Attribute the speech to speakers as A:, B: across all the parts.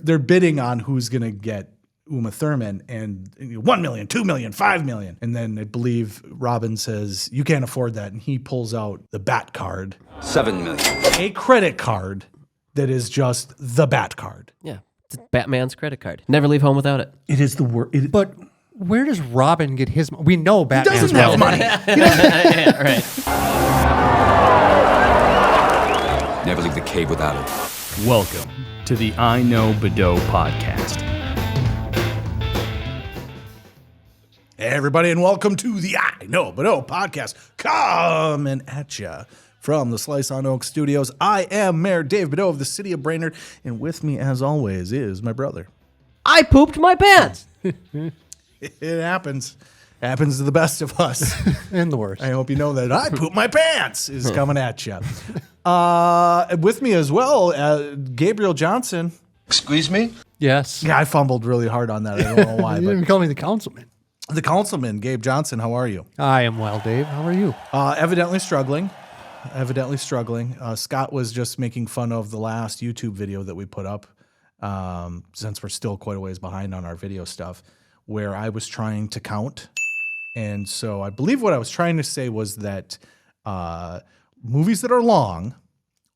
A: they're bidding on who's going to get Uma Thurman, and 1 million, 2 million, 5 million. And then I believe Robin says, you can't afford that. And he pulls out the Bat card.
B: 7 million.
A: A credit card that is just the Bat card.
C: Yeah. It's Batman's credit card. Never leave home without it.
A: It is the word.
D: But where does Robin get his money? We know Batman
A: Doesn't have money.
C: Yeah, right.
B: Never leave the cave without it.
E: Welcome to the iKnowBadeaux podcast.
A: Hey, everybody, and welcome to the iKnowBadeaux podcast, coming at you from the Slice on Oak Studios. I am Mayor Dave Badeaux of the city of Brainerd, and with me, as always, is my brother.
C: I pooped my pants.
A: It happens. Happens to the best of us.
D: And the worst.
A: I hope you know that I poop my pants is coming at you. With me as well, Gabriel Johnson.
B: Excuse me?
D: Yes.
A: Yeah, I fumbled really hard on that. I don't know why,
D: You didn't
A: but
D: call me the councilman.
A: the councilman, Gabe Johnson, how are you?
D: I am well, Dave. How are you?
A: Evidently struggling. Scott was just making fun of the last YouTube video that we put up, since we're still quite a ways behind on our video stuff, where I was trying to count. And so I believe what I was trying to say was that movies that are long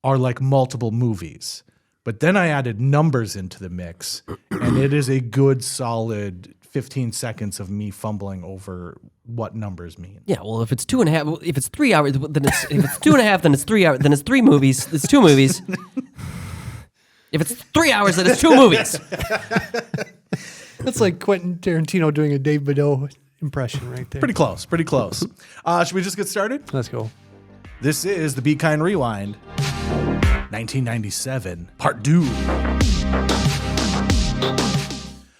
A: are like multiple movies. But then I added numbers into the mix, and it is a good solid 15 seconds of me fumbling over what numbers mean.
C: Yeah, well, if it's 2.5, if it's 3 hours, then it's if it's 2.5, then it's 3 hours, then it's 3 movies. It's 2 movies. If it's 3 hours, then it's 2 movies.
D: That's like Quentin Tarantino doing a Dave Badeaux impression right there.
A: Pretty close. Should we just get started?
D: Let's go.
A: This is the Be Kind Rewind, 1997, Part 2.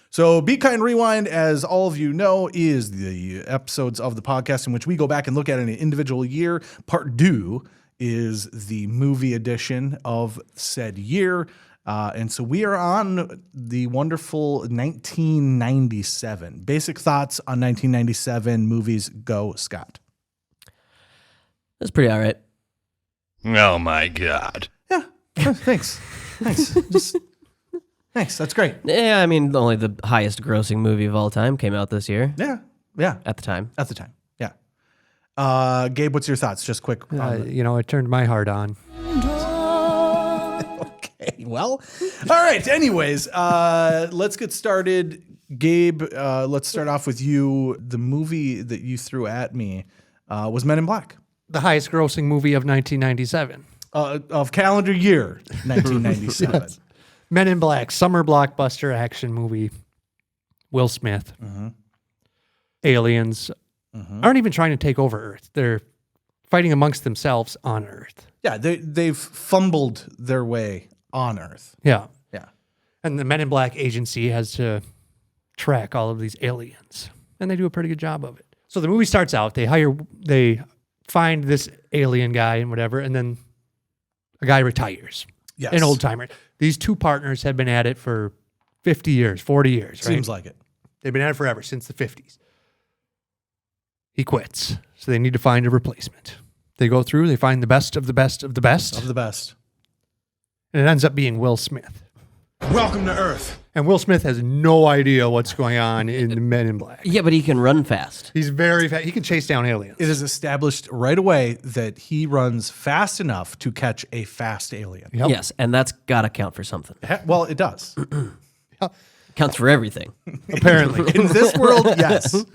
A: So Be Kind Rewind, as all of you know, is the episodes of the podcast in which we go back and look at an individual year. Part 2 is the movie edition of said year. And so we are on the wonderful 1997. Basic thoughts on 1997 movies. Go, Scott.
C: That's pretty all right.
E: Oh my God.
A: Yeah, thanks. Thanks, that's great.
C: Yeah, I mean, only the highest grossing movie of all time came out this year.
A: Yeah.
C: At the time.
A: Yeah. Gabe, what's your thoughts? Just quick.
D: It turned my heart on.
A: Okay, well, all right. Anyways, let's get started. Gabe, let's start off with you. The movie that you threw at me was Men in Black.
D: The highest grossing movie of 1997.
A: Of calendar year 1997.
D: Yes. Men in Black, summer blockbuster action movie. Will Smith. Aliens aren't even trying to take over Earth. They're fighting amongst themselves on Earth.
A: Yeah, they've fumbled their way on Earth.
D: Yeah.
A: Yeah.
D: And the Men in Black agency has to track all of these aliens. And they do a pretty good job of it. So the movie starts out, they find this alien guy and whatever, and then a guy retires.
A: Yes.
D: An old timer. These two partners had been at it for 50 years, 40 years, right?
A: Seems like it.
D: They've been at it forever, since the 50s. He quits. So they need to find a replacement. They go through, they find the best of the best of the best.
A: Of the best.
D: And it ends up being Will Smith.
B: Welcome to Earth.
D: And Will Smith has no idea what's going on in the Men in Black.
C: Yeah, but he can run fast.
D: He's very fast. He can chase down aliens.
A: It is established right away that he runs fast enough to catch a fast alien.
D: Yep.
C: Yes, and that's got to count for something.
A: Well, it does.
C: Counts for everything.
D: Apparently.
A: In this world, yes.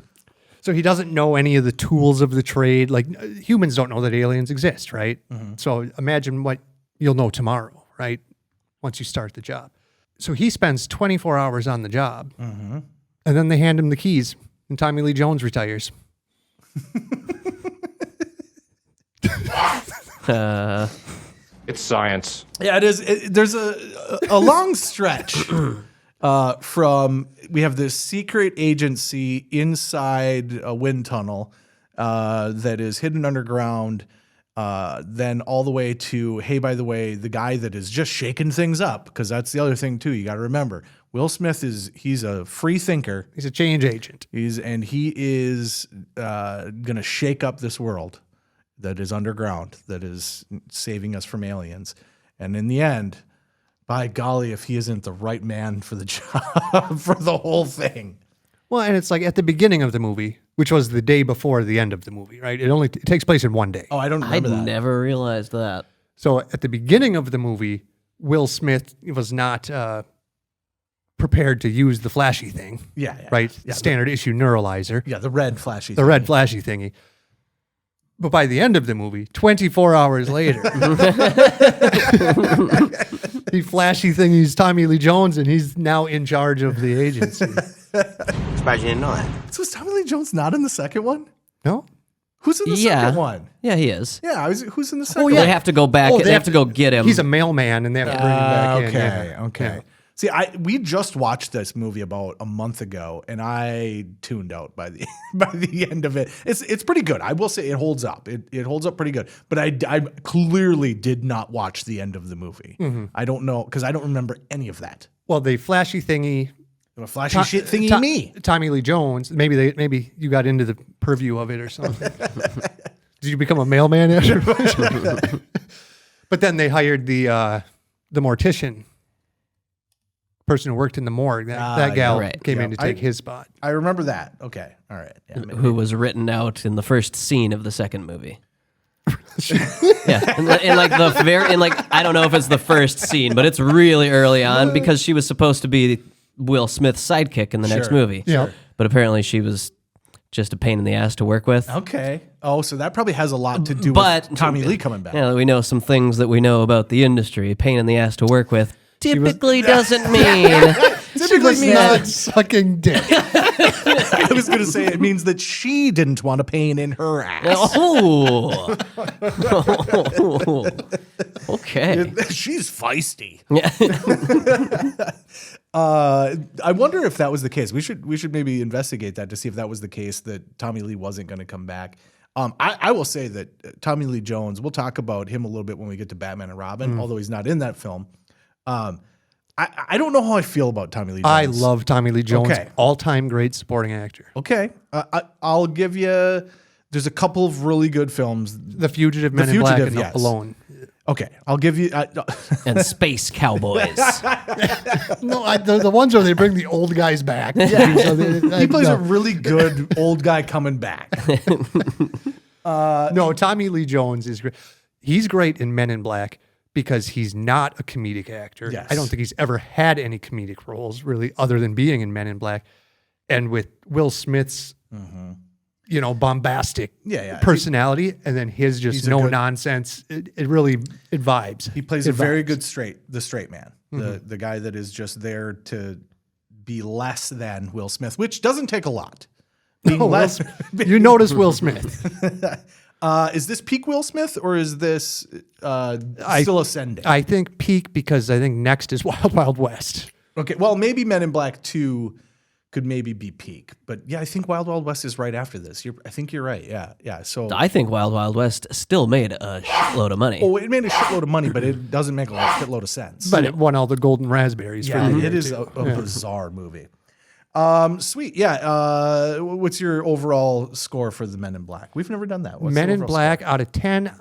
D: So he doesn't know any of the tools of the trade. Like, humans don't know that aliens exist, right? So imagine what you'll know tomorrow, right? Once you start the job. So he spends 24 hours on the job, and then they hand him the keys, and Tommy Lee Jones retires.
F: It's science.
A: Yeah, it is. There's a long stretch from we have this secret agency inside a wind tunnel that is hidden underground, then all the way to, hey, by the way, the guy that is just shaking things up, because that's the other thing too. You got to remember, Will Smith he's a free thinker.
D: He's a change agent.
A: He is gonna shake up this world that is underground, that is saving us from aliens. And in the end, By golly, if he isn't the right man for the job for the whole thing.
D: Well, and it's like at the beginning of the movie, which was the day before the end of the movie, right? It takes place in one day.
A: Oh, I don't
C: I
A: remember that.
C: never realized that.
D: So at the beginning of the movie, Will Smith was not prepared to use the flashy thing,
A: Yeah.
D: right?
A: Yeah,
D: Standard issue neuralizer,
A: Yeah, the red flashy.
D: the red flashy thingy. But by the end of the movie, 24 hours later, he flashy thingies Tommy Lee Jones, and he's now in charge of the agency.
G: Surprised you didn't know that.
A: So is Tommy Lee Jones not in the second one?
D: No?
A: Who's in the
C: Yeah.
A: second one?
C: Yeah, he is.
A: Yeah, who's in the second
C: They
A: one?
C: have to go back.
D: Oh,
C: they have to go get him.
D: He's a mailman, and they have to bring him back in.
A: Okay,
D: Yeah.
A: okay.
D: Yeah.
A: See, we just watched this movie about a month ago, and I tuned out by the by the end of it. It's pretty good. I will say it holds up. It holds up pretty good. But I clearly did not watch the end of the movie. I don't know because I don't remember any of that.
D: Well, the flashy thingy,
A: A flashy shit thingy me.
D: Tommy Lee Jones. Maybe you got into the purview of it or something. Did you become a mailman after? But then they hired the mortician person who worked in the morgue. That gal
C: right.
D: came
A: Yeah.
D: in to take his spot.
A: I remember that. Okay, all right. Yeah, maybe.
C: who was written out in the first scene of the second movie. Yeah, in like the very, in like I don't know if it's the first scene, but it's really early on because she was supposed to be Will Smith's sidekick in the next
A: Sure.
C: movie.
D: Yeah.
C: But apparently she was just a pain in the ass to work with.
A: Okay. Oh, so that probably has a lot to do
C: But
A: with Tommy Lee coming back.
C: Yeah, we know some things that we know about the industry. Pain in the ass to work with typically doesn't mean.
D: She was not sucking dick.
A: I was going to say it means that she didn't want a pain in her ass.
C: Oh. Okay.
A: She's feisty.
C: Yeah.
A: I wonder if that was the case. We should maybe investigate that to see if that was the case, that Tommy Lee wasn't going to come back. I will say that Tommy Lee Jones, we'll talk about him a little bit when we get to Batman and Robin, although he's not in that film. I don't know how I feel about Tommy Lee Jones.
D: I love Tommy Lee Jones,
A: Okay.
D: all-time great supporting actor.
A: Okay. I'll give you, there's a couple of really good films.
D: The Fugitive, Men in Black,
A: Fugitive,
D: and
A: yes.
D: Alone.
A: Okay. I'll give you,
C: And Space Cowboys.
D: No, the ones where they bring the old guys back.
A: he plays a really good old guy coming back.
D: No, Tommy Lee Jones is great. He's great in Men in Black because he's not a comedic actor.
A: Yes.
D: I don't think he's ever had any comedic roles really other than being in Men in Black. And with Will Smith's, bombastic personality and then his just
A: he's a
D: no
A: good-
D: nonsense, it vibes.
A: He plays
D: It
A: a very
D: vibes.
A: good straight man. The guy that is just there to be less than Will Smith, which doesn't take a lot. Being less.
D: You notice Will Smith.
A: Is this peak Will Smith or is this still ascending?
D: I think peak because I think next is Wild Wild West.
A: Okay, well, maybe Men in Black 2 could maybe be peak. But yeah, I think Wild Wild West is right after this. I think you're right. Yeah. So
C: I think Wild Wild West still made a shitload of money.
A: it made a shitload of money, but it doesn't make a shitload of sense.
D: But it won all the golden raspberries for
A: yeah,
D: the
A: it
D: year,
A: is
D: too.
A: a bizarre movie. Sweet. Yeah. What's your overall score for the Men in Black? We've never done that. What's the
D: Men in
A: overall
D: Black
A: score?
D: out of 10.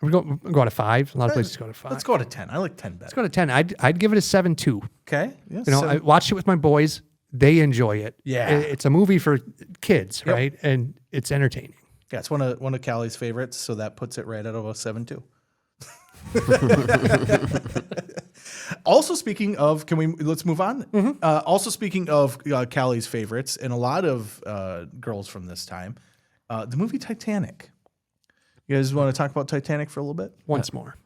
D: We're going to go out of 5. A lot of places go to 5.
A: Let's go to 10. I like 10 better.
D: Let's go to 10. I'd give it a 7.2.
A: Okay. Yeah,
D: I watched it with my boys. They enjoy it.
A: Yeah.
D: It's a movie for kids,
A: Yep.
D: right? And it's entertaining.
A: yeah, it's one of Callie's favorites, so that puts it right out of a 7.2. Also, speaking of, let's move on. Also, speaking of Callie's favorites, and a lot of girls from this time, the movie Titanic. You guys want to talk about Titanic for a little bit?
D: Once more.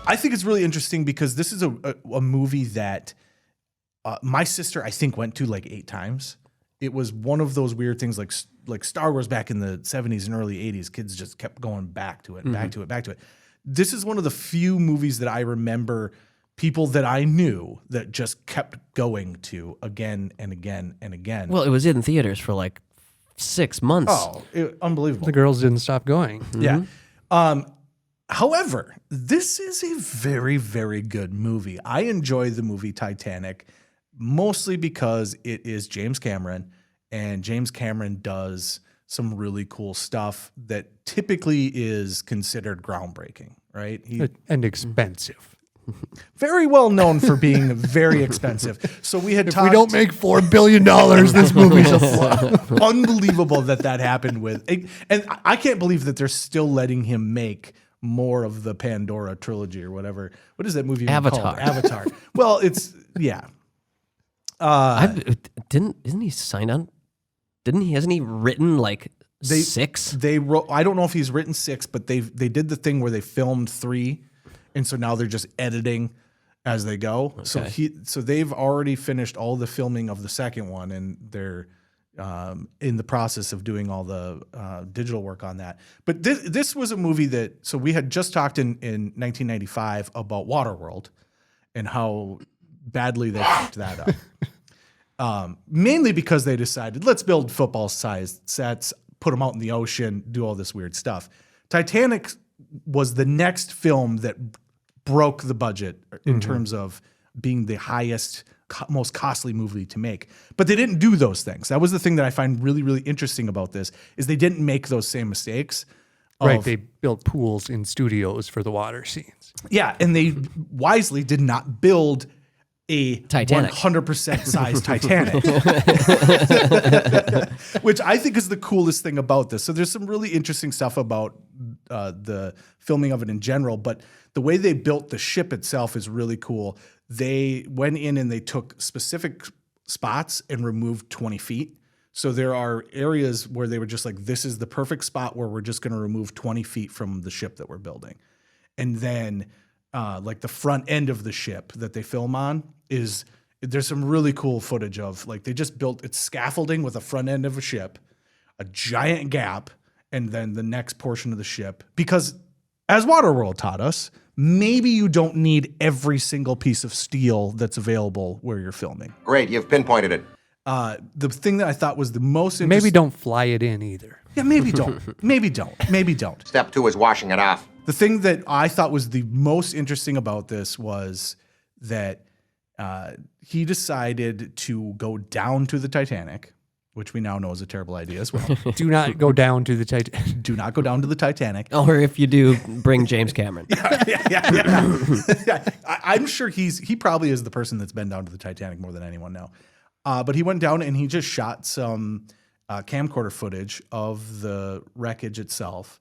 A: I think it's really interesting because this is a movie that my sister, I think, went to like 8 times. It was one of those weird things like Star Wars back in the 70s and early 80s. Kids just kept going back to it, back to it. This is one of the few movies that I remember people that I knew that just kept going to again and again and again.
C: Well, it was in theaters for like 6 months.
A: Unbelievable.
D: The girls didn't stop going.
A: Yeah. However, this is a very, very good movie. I enjoy the movie Titanic mostly because it is James Cameron and James Cameron does some really cool stuff that typically is considered groundbreaking, right?
D: And expensive.
A: Very well known for being very expensive. So we had
D: If
A: talked.
D: we don't make $4 billion, this movie's a flop.
A: Unbelievable that happened with, and I can't believe that they're still letting him make more of the Pandora trilogy or whatever. What is that movie even
C: Avatar.
A: called? Avatar. Well, it's yeah.
C: Isn't he signed on? Hasn't he written like 6?
A: They wrote. I don't know if he's written 6, but they did the thing where they filmed 3, and so now they're just editing as they go.
C: Okay.
A: So they've already finished all the filming of the second one, and they're in the process of doing all the digital work on that. But this was a movie that, so we had just talked in 1995 about Waterworld and how badly they fucked that up. Mainly because they decided, let's build football-sized sets, put them out in the ocean, do all this weird stuff. Titanic was the next film that broke the budget in terms of being the highest, most costly movie to make. But they didn't do those things. That was the thing that I find really, really interesting about this, is they didn't make those same mistakes.
D: Right, they built pools in studios for the water scenes.
A: Yeah, and they wisely did not build a
C: Titanic.
A: 100% size Titanic, which I think is the coolest thing about this. So there's some really interesting stuff about the filming of it in general, but the way they built the ship itself is really cool. They went in and they took specific spots and removed 20 feet. So there are areas where they were just like, this is the perfect spot where we're just going to remove 20 feet from the ship that we're building. And then like the front end of the ship that they film on there's some really cool footage of, like, they just built, it's scaffolding with a front end of a ship, a giant gap, and then the next portion of the ship. Because as Waterworld taught us, maybe you don't need every single piece of steel that's available where you're filming.
G: Great, you've pinpointed it.
A: The thing that I thought was the most interesting.
D: Maybe don't fly it in either.
A: Yeah, maybe don't. Maybe don't.
G: Step 2 is washing it off.
A: The thing that I thought was the most interesting about this was that he decided to go down to the Titanic, which we now know is a terrible idea as well.
D: Do not go down to the Titanic.
A: Do not go down to the Titanic.
C: Or if you do, bring James Cameron.
A: Yeah. I'm sure he probably is the person that's been down to the Titanic more than anyone now. But he went down and he just shot some camcorder footage of the wreckage itself.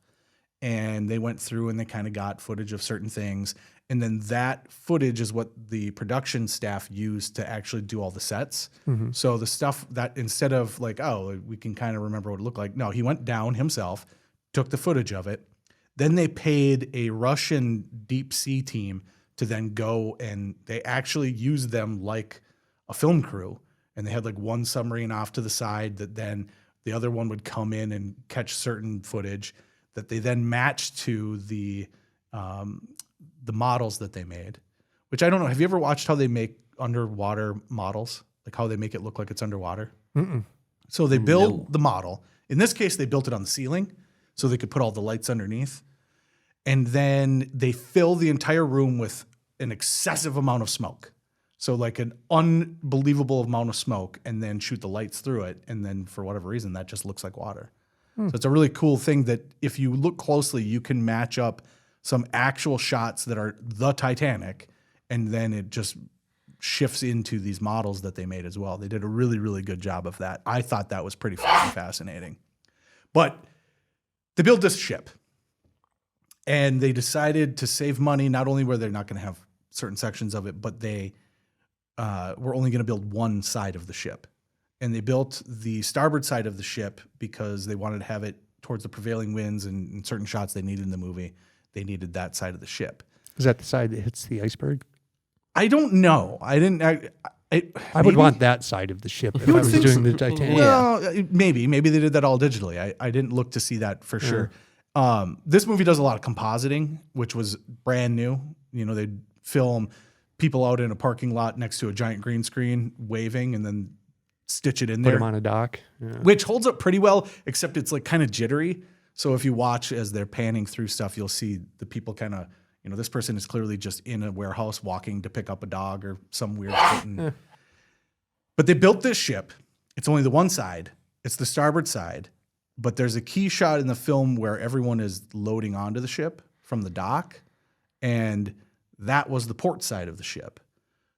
A: And they went through and they kind of got footage of certain things. And then that footage is what the production staff used to actually do all the sets. Mm-hmm. So the stuff that, instead of like, oh, we can kind of remember what it looked like. No, he went down himself, took the footage of it. Then they paid a Russian deep sea team to then go, and they actually used them like a film crew. And they had like one submarine off to the side that then the other one would come in and catch certain footage that they then matched to the models that they made, which I don't know. Have you ever watched how they make underwater models? Like how they make it look like it's underwater? Mm-mm. So they build the model. In this case, they built it on the ceiling so they could put all the lights underneath. And then they fill the entire room with an excessive amount of smoke. So like an unbelievable amount of smoke, and then shoot the lights through it. And then for whatever reason, that just looks like water. So it's a really cool thing that if you look closely, you can match up some actual shots that are the Titanic, and then it just shifts into these models that they made as well. They did a really, really good job of that. I thought that was pretty fucking fascinating. But they built this ship, and they decided to save money. Not only were they not going to have certain sections of it, but they were only going to build one side of the ship. And they built the starboard side of the ship because they wanted to have it towards the prevailing winds, and in certain shots they needed in the movie, they needed that side of the ship.
D: Is that the side that hits the iceberg?
A: I don't know. I
D: would want that side of the ship if I was doing the Titanic.
A: Well, maybe they did that all digitally. I didn't look to see that for sure. This movie does a lot of compositing, which was brand new. You know, they'd film people out in a parking lot next to a giant green screen waving, and then stitch it in there.
D: Put them on a dock. Yeah.
A: Which holds up pretty well, except it's like kind of jittery. So if you watch as they're panning through stuff, you'll see the people kind of, you know, this person is clearly just in a warehouse walking to pick up a dog or some weird thing. But they built this ship. It's only the one side. It's the starboard side, but there's a key shot in the film where everyone is loading onto the ship from the dock, and that was the port side of the ship.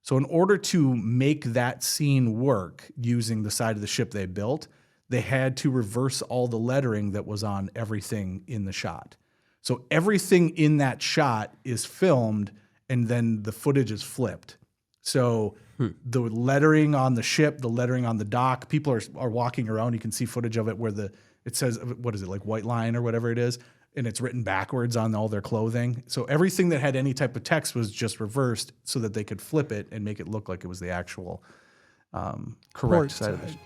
A: So in order to make that scene work using the side of the ship they built, they had to reverse all the lettering that was on everything in the shot. So everything in that shot is filmed, and then the footage is flipped. So the lettering on the ship, the lettering on the dock, people are walking around. You can see footage of it where it says, what is it, like white line or whatever it is, and it's written backwards on all their clothing. So everything that had any type of text was just reversed so that they could flip it and make it look like it was the actual correct side of the ship.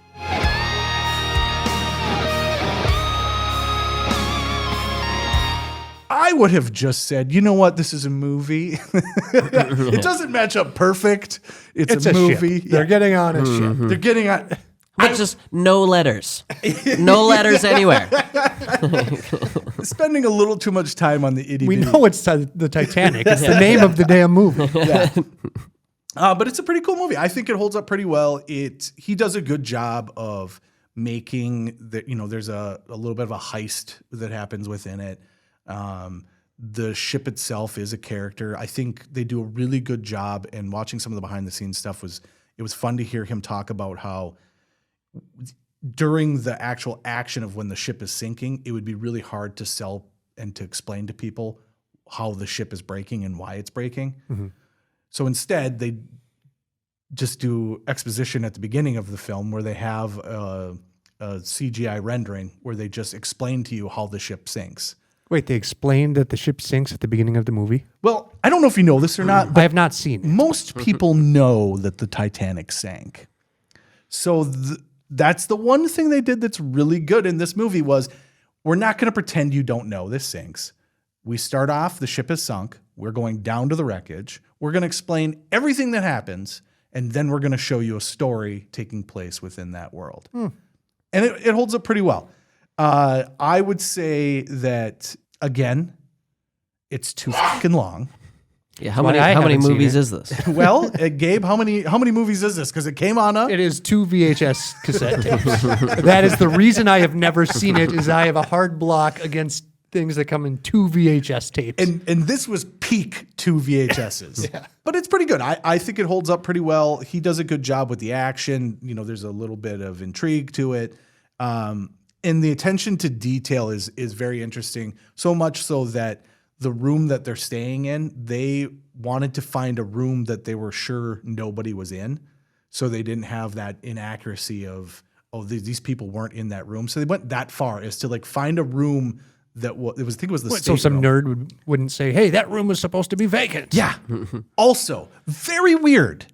A: I would have just said, you know what, this is a movie. It doesn't match up perfect. It's a movie.
D: Ship. They're getting on a ship.
A: They're getting on.
C: But just no letters. No letters anywhere.
A: Spending a little too much time on the itty
D: We
A: bitty.
D: know it's the Titanic. It's the name of the damn movie.
A: Yeah. But it's a pretty cool movie. I think it holds up pretty well. He does a good job of making there's a little bit of a heist that happens within it. The ship itself is a character. I think they do a really good job, and watching some of the behind the scenes stuff was fun to hear him talk about how during the actual action of when the ship is sinking, it would be really hard to sell and to explain to people how the ship is breaking and why it's breaking. Mm-hmm. So instead, they just do exposition at the beginning of the film where they have a CGI rendering where they just explain to you how the ship sinks.
D: Wait, they explained that the ship sinks at the beginning of the movie?
A: Well, I don't know if you know this or not,
D: I
A: but
D: have not seen it.
A: most people know that the Titanic sank. So that's the one thing they did that's really good in this movie was we're not going to pretend you don't know this sinks. We start off, the ship is sunk. We're going down to the wreckage. We're going to explain everything that happens, and then we're going to show you a story taking place within that world. And it holds up pretty well. I would say that, again, it's too fucking long.
C: Yeah, how many movies is this?
A: Well, Gabe, how many movies is this? Because it came on
D: It is 2 VHS cassette tapes. That is the reason I have never seen it, is I have a hard block against things that come in 2 VHS tapes.
A: and this was peak 2 VHSs. Yeah. But it's pretty good. I think it holds up pretty well. He does a good job with the action. There's a little bit of intrigue to it. And the attention to detail is very interesting. So much so that the room that they're staying in, they wanted to find a room that they were sure nobody was in. So they didn't have that inaccuracy of, these people weren't in that room. So they went that far as to find a room that I think it was the
D: so some nerd wouldn't say, hey, that room was supposed to be vacant.
A: Yeah. Also, very weird.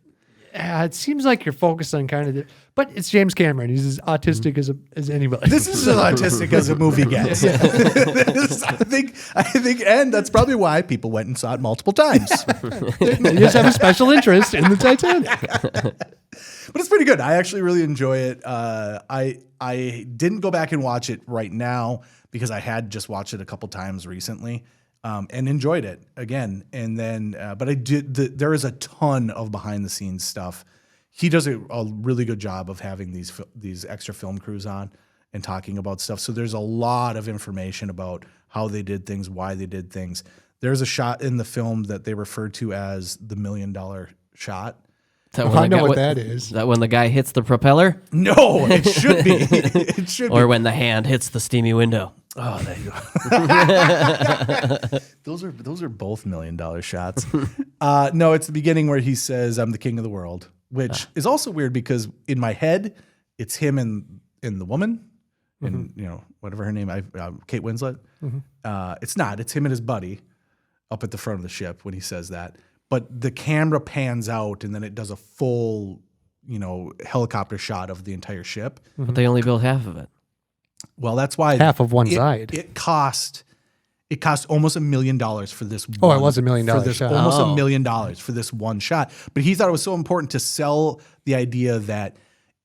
D: It seems like you're focused on kind of but it's James Cameron. He's as autistic as anybody.
A: This is as autistic as a movie gets. I think, and that's probably why people went and saw it multiple times.
D: You just have a special interest in the Titanic.
A: But it's pretty good. I actually really enjoy it. I didn't go back and watch it right now because I had just watched it a couple times recently. And enjoyed it again. And then, but I did, there is a ton of behind the scenes stuff. He does a really good job of having these extra film crews on and talking about stuff. So there's a lot of information about how they did things, why they did things. There's a shot in the film that they refer to as the $1 million shot.
D: I know what that is.
C: Is that when the guy hits the propeller?
A: No, it should be. It should be.
C: Or when the hand hits the steamy window.
A: Oh, there you go. Those are both $1 million shots. No, it's the beginning where he says, "I'm the king of the world," which is also weird because in my head, it's him and the woman, and whatever her name, Kate Winslet. It's not. It's him and his buddy up at the front of the ship when he says that. But the camera pans out, and then it does a full, helicopter shot of the entire ship.
C: But they only built half of it.
A: Well, that's why
D: half of one side.
A: It cost almost $1 million for this.
D: Oh, it was $1 million shot.
A: Almost $1 million for this one shot. But he thought it was so important to sell the idea that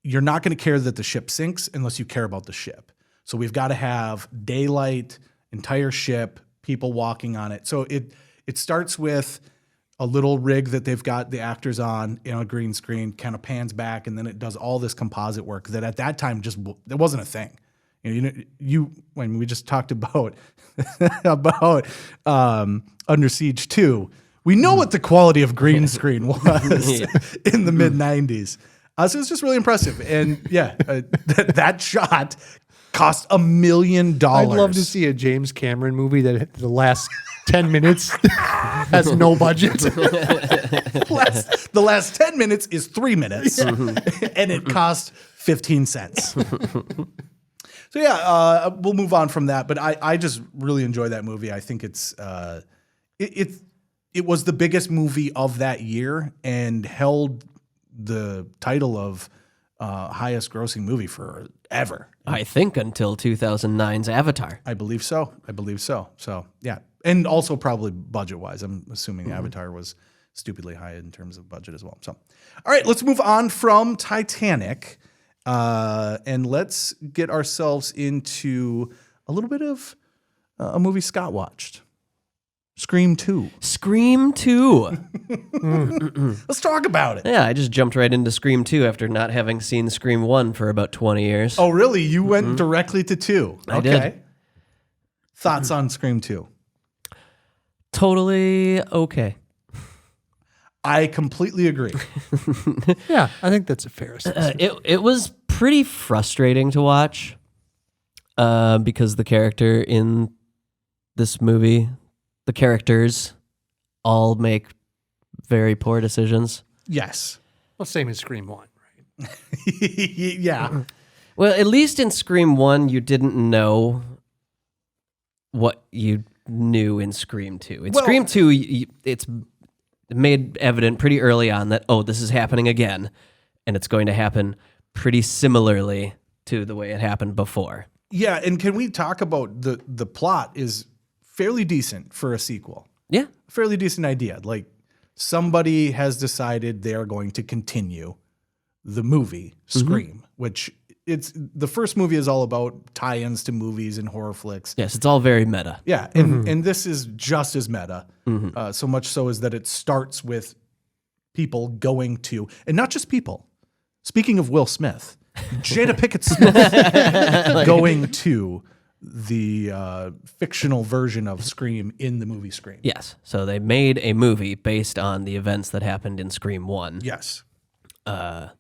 A: you're not going to care that the ship sinks unless you care about the ship. So we've got to have daylight, entire ship, people walking on it. So it starts with a little rig that they've got the actors on a green screen, kind of pans back, and then it does all this composite work that at that time there wasn't a thing. When we just talked about about Under Siege 2, we know what the quality of green screen was in the mid 90s. So it's just really impressive, and that shot cost $1 million.
D: I'd love to see a James Cameron movie that the last 10 minutes has no budget.
A: The last 10 minutes is 3 minutes, and it cost 15 cents. So we'll move on from that. But I just really enjoy that movie. I think it was the biggest movie of that year and held the title of highest grossing movie forever.
C: I think until 2009's Avatar.
A: I believe so. So yeah, and also probably budget wise, I'm assuming Avatar was stupidly high in terms of budget as well. So, all right, let's move on from Titanic, and let's get ourselves into a little bit of a movie Scott watched. Scream 2.
C: Scream 2.
A: Let's talk about it.
C: Yeah, I just jumped right into Scream 2 after not having seen Scream 1 for about 20 years.
A: Oh, really? You went directly to 2.
C: I did.
A: Thoughts on Scream 2?
C: Totally okay.
A: I completely agree.
D: Yeah, I think that's a fair assessment.
C: It was pretty frustrating to watch because the character in this movie, the characters all make very poor decisions.
A: Yes.
D: Well, same as Scream 1, right?
A: Yeah.
C: Well, at least in Scream 1, you didn't know what you knew in Scream 2. In Scream 2, it's made evident pretty early on that, this is happening again, and it's going to happen pretty similarly to the way it happened before.
A: Yeah, and can we talk about the plot is fairly decent for a sequel.
C: Yeah.
A: Fairly decent idea. Like, somebody has decided they are going to continue the movie Scream, which the first movie is all about tie-ins to movies and horror flicks.
C: Yes, it's all very meta.
A: Yeah, and this is just as meta. So much so is that it starts with people going to, and not just people. Speaking of Will Smith, Jada Pinkett Smith going to the fictional version of Scream in the movie Scream.
C: Yes. So they made a movie based on the events that happened in Scream 1.
A: Yes.
C: And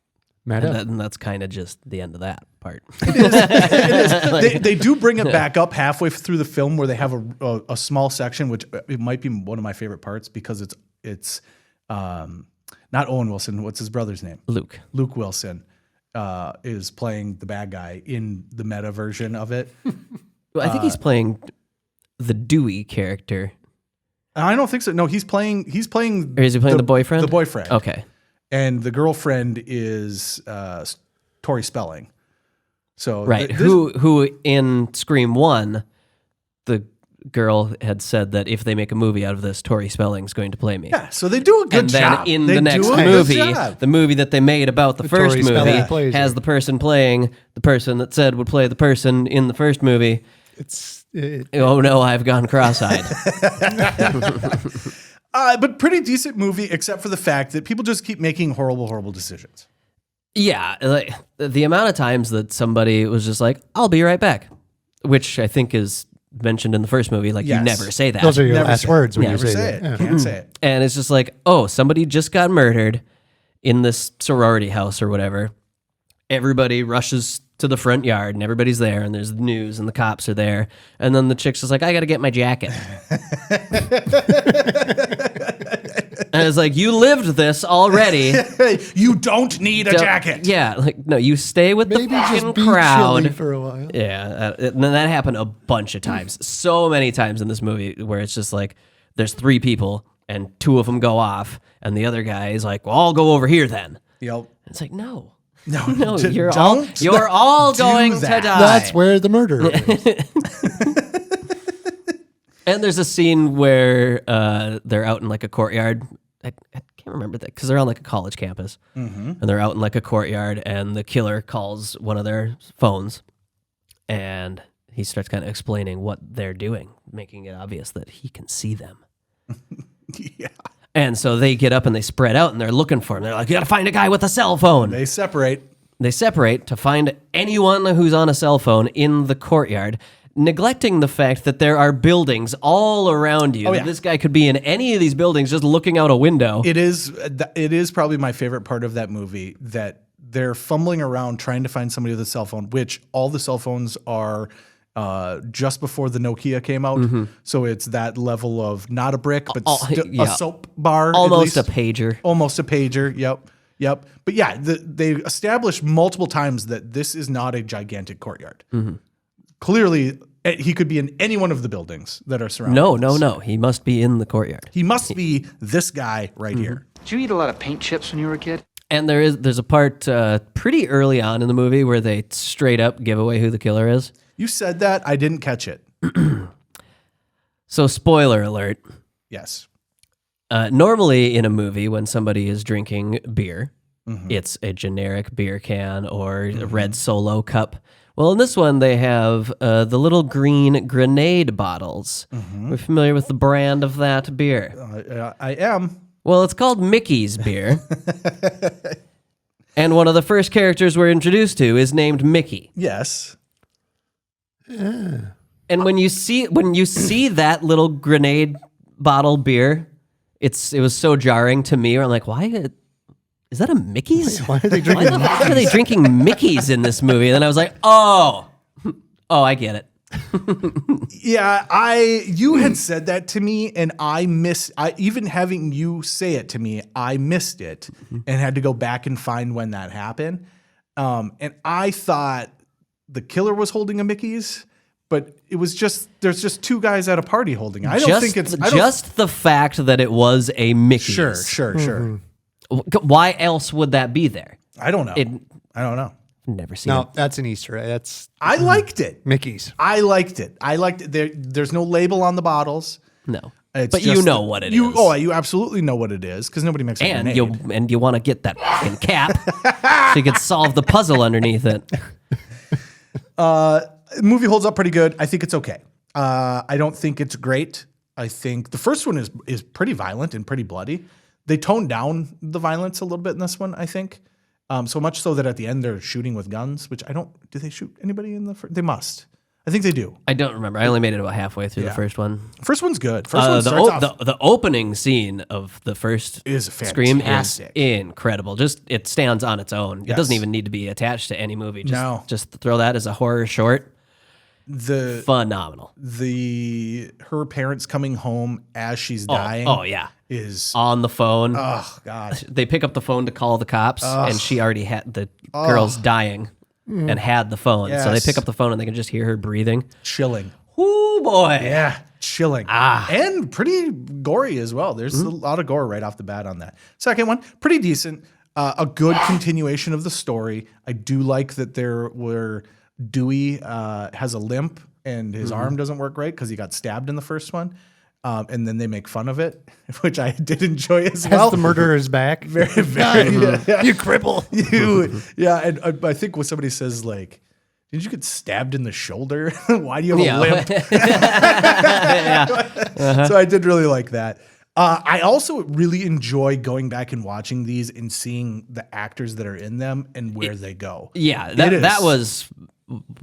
C: that's kind of just the end of that part.
A: It is. They do bring it back up halfway through the film where they have a small section, which it might be one of my favorite parts because it's not Owen Wilson. What's his brother's name?
C: Luke.
A: Luke Wilson is playing the bad guy in the meta version of it.
C: Well, I think he's playing the Dewey character.
A: I don't think so. No, he's playing.
C: Or is he playing the boyfriend?
A: The boyfriend.
C: Okay.
A: And the girlfriend is Tori Spelling. So
C: right, who in Scream 1, the girl had said that if they make a movie out of this, Tori Spelling's going to play me.
A: Yeah, so they do a good job.
C: And then in the next movie, the movie that they made about the first
D: Tori
C: movie
D: Spelling
C: has the person playing the person that said would play the person in the first movie. Oh no, I've gone cross-eyed.
A: But pretty decent movie, except for the fact that people just keep making horrible decisions.
C: Yeah, like the amount of times that somebody was just like, "I'll be right back," which I think is mentioned in the first movie. Like,
A: Yes.
C: you never say that.
D: Those are your
A: Never
D: last
A: say it.
D: words when you
A: Never
D: say
A: say
D: that.
A: it.
D: Yeah.
A: Can't say it.
C: And it's just like, oh, somebody just got murdered in this sorority house or whatever. Everybody rushes to the front yard and everybody's there and there's the news and the cops are there. And then the chick's just like, I got to get my jacket. And it's like, you lived this already.
A: You don't need a jacket.
C: Yeah, like, no, you stay with
D: Maybe
C: the
D: just
C: fucking
D: be chilly
C: crowd.
D: for a while.
C: Yeah, and that happened a bunch of times. So many times in this movie where it's just like, there's 3 people and 2 of them go off and the other guy is like, well, I'll go over here then.
A: Yep.
C: It's like, no,
A: No,
C: you're all going to
A: that.
C: die.
D: That's where the murder is.
C: And there's a scene where they're out in like a courtyard. I can't remember that because they're on like a college campus, and they're out in like a courtyard, and the killer calls one of their phones, and he starts kind of explaining what they're doing, making it obvious that he can see them.
A: Yeah.
C: And so they get up and they spread out and they're looking for him. They're like, you got to find a guy with a cell phone.
A: They separate.
C: They separate to find anyone who's on a cell phone in the courtyard, neglecting the fact that there are buildings all around you.
A: Oh, yeah.
C: This guy could be in any of these buildings just looking out a window.
A: It is probably my favorite part of that movie, that they're fumbling around trying to find somebody with a cell phone, which all the cell phones are just before the Nokia came out. So it's that level of not a brick, but a soap bar.
C: Almost
A: at
C: a
A: least.
C: pager.
A: Almost a pager. Yep. But yeah, they established multiple times that this is not a gigantic courtyard. Clearly, he could be in any one of the buildings that are surrounding us.
C: No. He must be in the courtyard.
A: He must be this guy right here.
H: Did you eat a lot of paint chips when you were a kid?
C: And there's a part pretty early on in the movie where they straight up give away who the killer is.
A: You said that. I didn't catch it.
C: So spoiler alert.
A: Yes.
C: Normally in a movie when somebody is drinking beer, it's a generic beer can or a red Solo cup. Well, in this one, they have the little green grenade bottles. We're familiar with the brand of that beer.
A: I am.
C: Well, it's called Mickey's beer. And one of the first characters we're introduced to is named Mickey.
A: Yes.
C: And when you see that little grenade bottle beer, it was so jarring to me. I'm like, why is that a Mickey's?
D: Why are they
C: Why
D: drinking?
C: the fuck are they drinking Mickey's in this movie? And then I was like, oh, I get it.
A: Yeah, you had said that to me, and even having you say it to me, I missed it and had to go back and find when that happened. And I thought the killer was holding a Mickey's, but it was there's just two guys at a party holding it. I don't think it's
C: just the fact that it was a Mickey's.
A: Sure.
C: Why else would that be there?
A: I don't know. I don't know.
C: Never seen
D: No,
C: it.
D: that's an Easter egg. That's
A: I liked it.
D: Mickey's.
A: I liked it. There's no label on the bottles.
C: No.
A: It's
C: But
A: just
C: you know what it is.
A: Oh, you absolutely know what it is because nobody makes a
C: And
A: grenade.
C: you want to get that fucking cap so you could solve the puzzle underneath it.
A: The movie holds up pretty good. I think it's okay. I don't think it's great. I think the first one is pretty violent and pretty bloody. They toned down the violence a little bit in this one, I think. So much so that at the end they're shooting with guns, which do they shoot anybody in the first? They must. I think they do.
C: I don't remember. I only made it about halfway through the first one.
A: First one's good. First one starts off.
C: The opening scene of the first
A: Is
C: Scream is
A: fantastic.
C: incredible. Just it stands on its own. It
A: Yes.
C: doesn't even need to be attached to any movie.
A: No.
C: Just throw that as a horror short.
A: The
C: Phenomenal.
A: her parents coming home as she's dying.
C: Oh yeah.
A: Is
C: On the phone.
A: oh god.
C: They pick up the phone to call the cops, and she already had the girl's dying and had the phone. So they
A: Yes.
C: pick up the phone and they can just hear her breathing.
A: Chilling.
C: Ooh boy.
A: Yeah, chilling. And pretty gory as well. There's a lot of gore right off the bat on that. Second one, pretty decent. A good continuation of the story. I do like that Dewey has a limp and his arm doesn't work right because he got stabbed in the first one. And then they make fun of it, which I did enjoy as well.
D: Has the murderer's back.
A: Very, very.
D: You cripple.
A: And I think when somebody says like, "Did you get stabbed in the shoulder? Why do you have a limp?" So I did really like that. I also really enjoy going back and watching these and seeing the actors that are in them and where they go.
C: Yeah, that was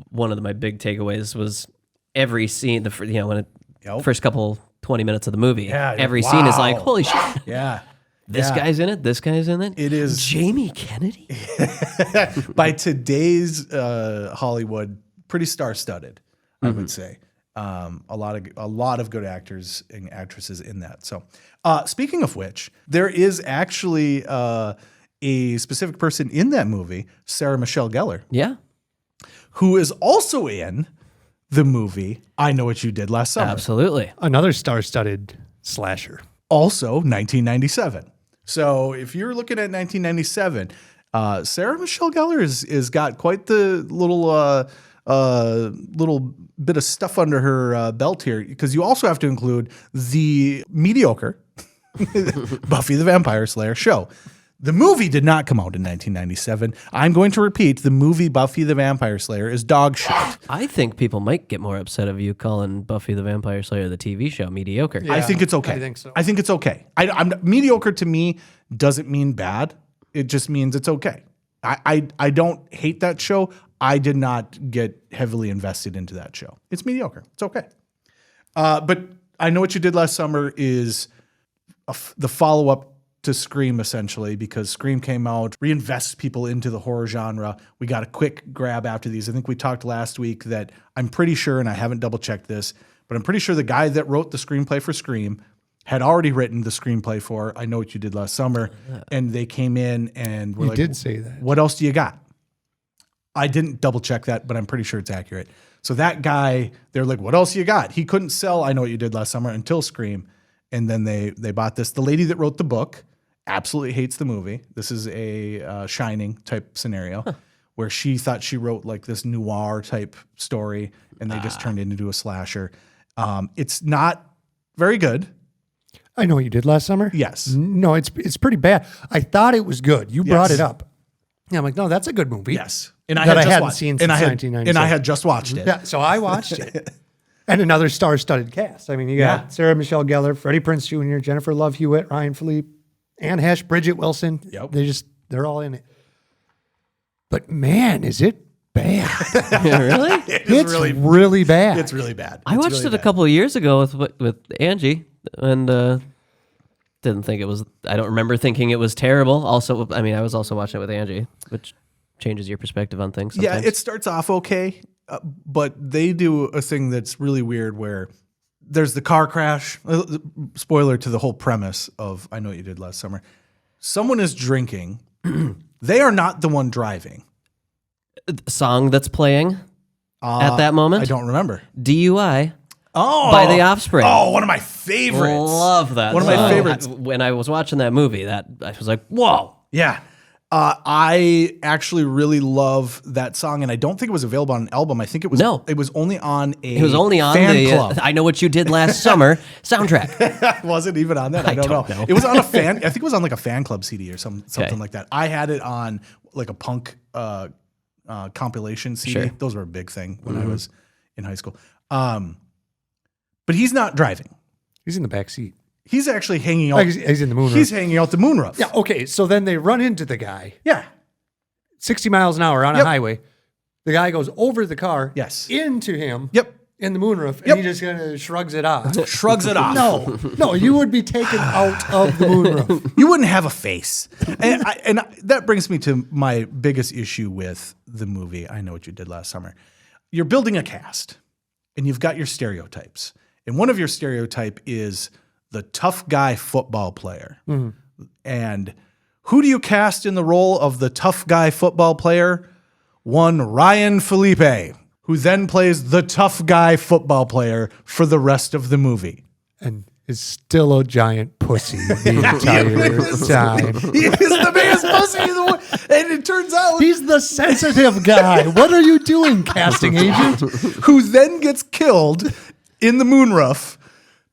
C: one of my big takeaways. Was every scene when first couple 20 minutes of the movie, every scene is like, holy shit.
A: Yeah.
C: This guy's in it. This guy's in it.
A: It is
C: Jamie Kennedy.
A: by today's Hollywood, pretty star-studded, I would say. A lot of good actors and actresses in that. So, speaking of which, there is actually a specific person in that movie, Sarah Michelle Gellar,
C: Yeah,
A: who is also in the movie I Know What You Did Last Summer.
C: absolutely.
D: Another star-studded slasher.
A: Also 1997. So if you're looking at 1997, Sarah Michelle Gellar is got quite the little bit of stuff under her belt here, because you also have to include the mediocre Buffy the Vampire Slayer show. The movie did not come out in 1997. I'm going to repeat, the movie Buffy the Vampire Slayer is dog shit.
C: I think people might get more upset of you calling Buffy the Vampire Slayer the TV show mediocre.
A: I think it's okay.
D: I think so.
A: I think it's okay. I'm mediocre to me doesn't mean bad. It just means it's okay. I don't hate that show. I did not get heavily invested into that show. It's mediocre. It's okay. But I Know What You Did Last Summer is the follow-up to Scream, essentially, because Scream came out, reinvests people into the horror genre. We got a quick grab after these. I think we talked last week that I'm pretty sure, and I haven't double-checked this, but I'm pretty sure the guy that wrote the screenplay for Scream had already written the screenplay for I Know What You Did Last Summer, and they came in and were
D: You
A: like,
D: did say that.
A: what else do you got? I didn't double-check that, but I'm pretty sure it's accurate. So that guy, they're like, what else you got? He couldn't sell I Know What You Did Last Summer until Scream, and then they bought this. The lady that wrote the book absolutely hates the movie. This is a Shining type scenario where she thought she wrote like this noir type story, and they just turned it into a slasher. It's not very good.
D: I Know What You Did Last Summer?
A: Yes.
D: No, it's pretty bad. I thought it was good. You brought it up. Yeah, I'm like, no, that's a good movie.
A: Yes. And
D: That I hadn't seen since 1997.
A: And I had just watched it.
D: Yeah, so I watched it. And another star-studded cast. I mean, you got Sarah Michelle Gellar, Freddie Prinze Jr., Jennifer Love Hewitt, Ryan Philippe, Anne Hesh, Bridget Wilson.
A: Yep.
D: They're all in it. But man, is it bad.
C: Really?
D: It's really bad.
A: It's really bad.
C: I watched it a couple of years ago with Angie, and didn't think it was. I don't remember thinking it was terrible. Also, I mean, I was also watching it with Angie, which changes your perspective on things sometimes.
A: Yeah, it starts off okay, but they do a thing that's really weird where there's the car crash. Spoiler to the whole premise of I Know What You Did Last Summer. Someone is drinking. They are not the one driving.
C: Song that's playing at that moment?
A: I don't remember.
C: DUI
A: Oh,
C: by The Offspring.
A: Oh, one of my favorites.
C: Love that
A: One of my
C: song.
A: favorites.
C: When I was watching that movie, that I was like, whoa.
A: Yeah. I actually really love that song, and I don't think it was available on an album. I think it was.
C: No.
A: It was only on a.
C: It was only on
A: fan
C: the
A: club.
C: I Know What You Did Last Summer soundtrack.
A: Wasn't even on that. I don't know. It was on a fan. I think it was on like a fan club CD or something like that. I had it on like a punk compilation CD.
C: Sure.
A: Those were a big thing when I was in high school. But he's not driving.
D: He's in the back seat.
A: He's actually hanging out.
D: He's in the moonroof.
A: He's hanging out the moonroof.
D: Yeah, okay. So then they run into the guy.
A: Yeah.
D: 60 miles an hour on a highway. The guy goes over the car.
A: Yes.
D: Into him.
A: Yep.
D: In the moonroof. And
A: Yep.
D: he just kind of shrugs it off.
A: Shrugs it off.
D: No, you would be taken out of the moonroof.
A: You wouldn't have a face. And that brings me to my biggest issue with the movie, I Know What You Did Last Summer. You're building a cast, and you've got your stereotypes. And one of your stereotype is the tough guy football player. And who do you cast in the role of the tough guy football player? One Ryan Philippe, who then plays the tough guy football player for the rest of the movie.
D: And is still a giant pussy the entire time.
A: He is the biggest pussy in the world. And it turns out
D: He's the sensitive guy. What are you doing, casting agent?
A: who then gets killed in the moonroof,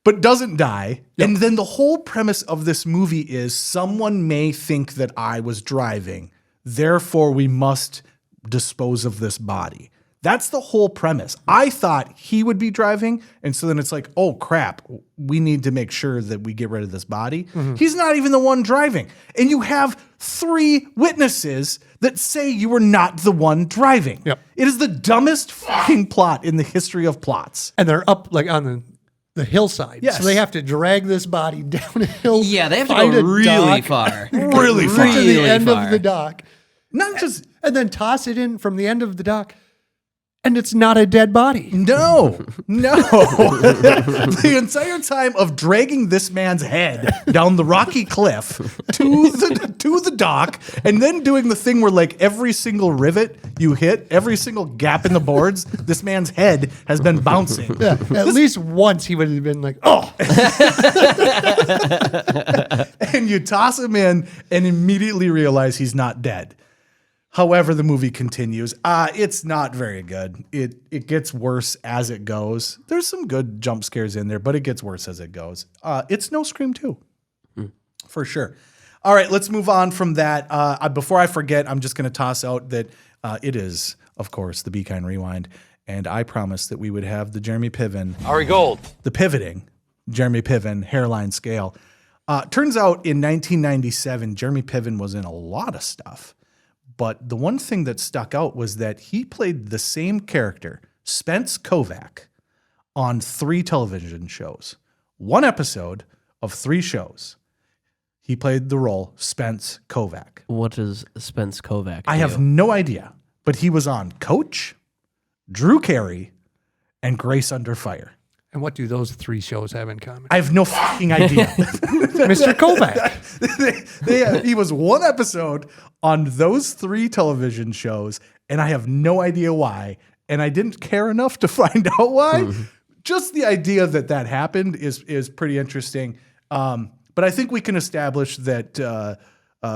A: but doesn't die. Yep. And then the whole premise of this movie is someone may think that I was driving, therefore we must dispose of this body. That's the whole premise. I thought he would be driving, and so then it's like, oh crap, we need to make sure that we get rid of this body. He's not even the one driving. And you have 3 witnesses that say you were not the one driving.
D: Yep.
A: It is the dumbest fucking plot in the history of plots.
D: And they're up like on the hillside.
A: Yes.
D: So they have to drag this body down a hill.
C: Yeah, they have to
D: find
C: go
D: a
C: really
D: dock,
C: far.
A: Really far.
D: to the
C: Really
D: end
C: far.
D: of the dock.
A: Not just
D: And then toss it in from the end of the dock. And it's not a dead body.
A: no. The entire time of dragging this man's head down the rocky cliff to the dock, and then doing the thing where like every single rivet you hit, every single gap in the boards, this man's head has been bouncing.
D: Yeah, at least once he would have been like, oh.
A: And you toss him in and immediately realize he's not dead. However, the movie continues. It's not very good. It gets worse as it goes. There's some good jump scares in there, but it gets worse as it goes. It's no Scream 2, for sure. All right, let's move on from that. Before I forget, I'm just going to toss out that it is, of course, the Be Kind Rewind. And I promised that we would have the Jeremy Piven.
F: Ari Gold.
A: The pivoting Jeremy Piven hairline scale. Turns out in 1997, Jeremy Piven was in a lot of stuff. But the one thing that stuck out was that he played the same character, Spence Kovac, on 3 television shows. 1 episode of 3 shows. He played the role Spence Kovac.
C: What does Spence Kovac
A: I have no idea, but he was on Coach, Drew Carey, and Grace Under Fire.
D: And what do those 3 shows have in common?
A: I have no fucking idea.
D: Mr. Kovac.
A: He was 1 episode on those 3 television shows, and I have no idea why. And I didn't care enough to find out why. Just the idea that happened is pretty interesting. But I think we can establish that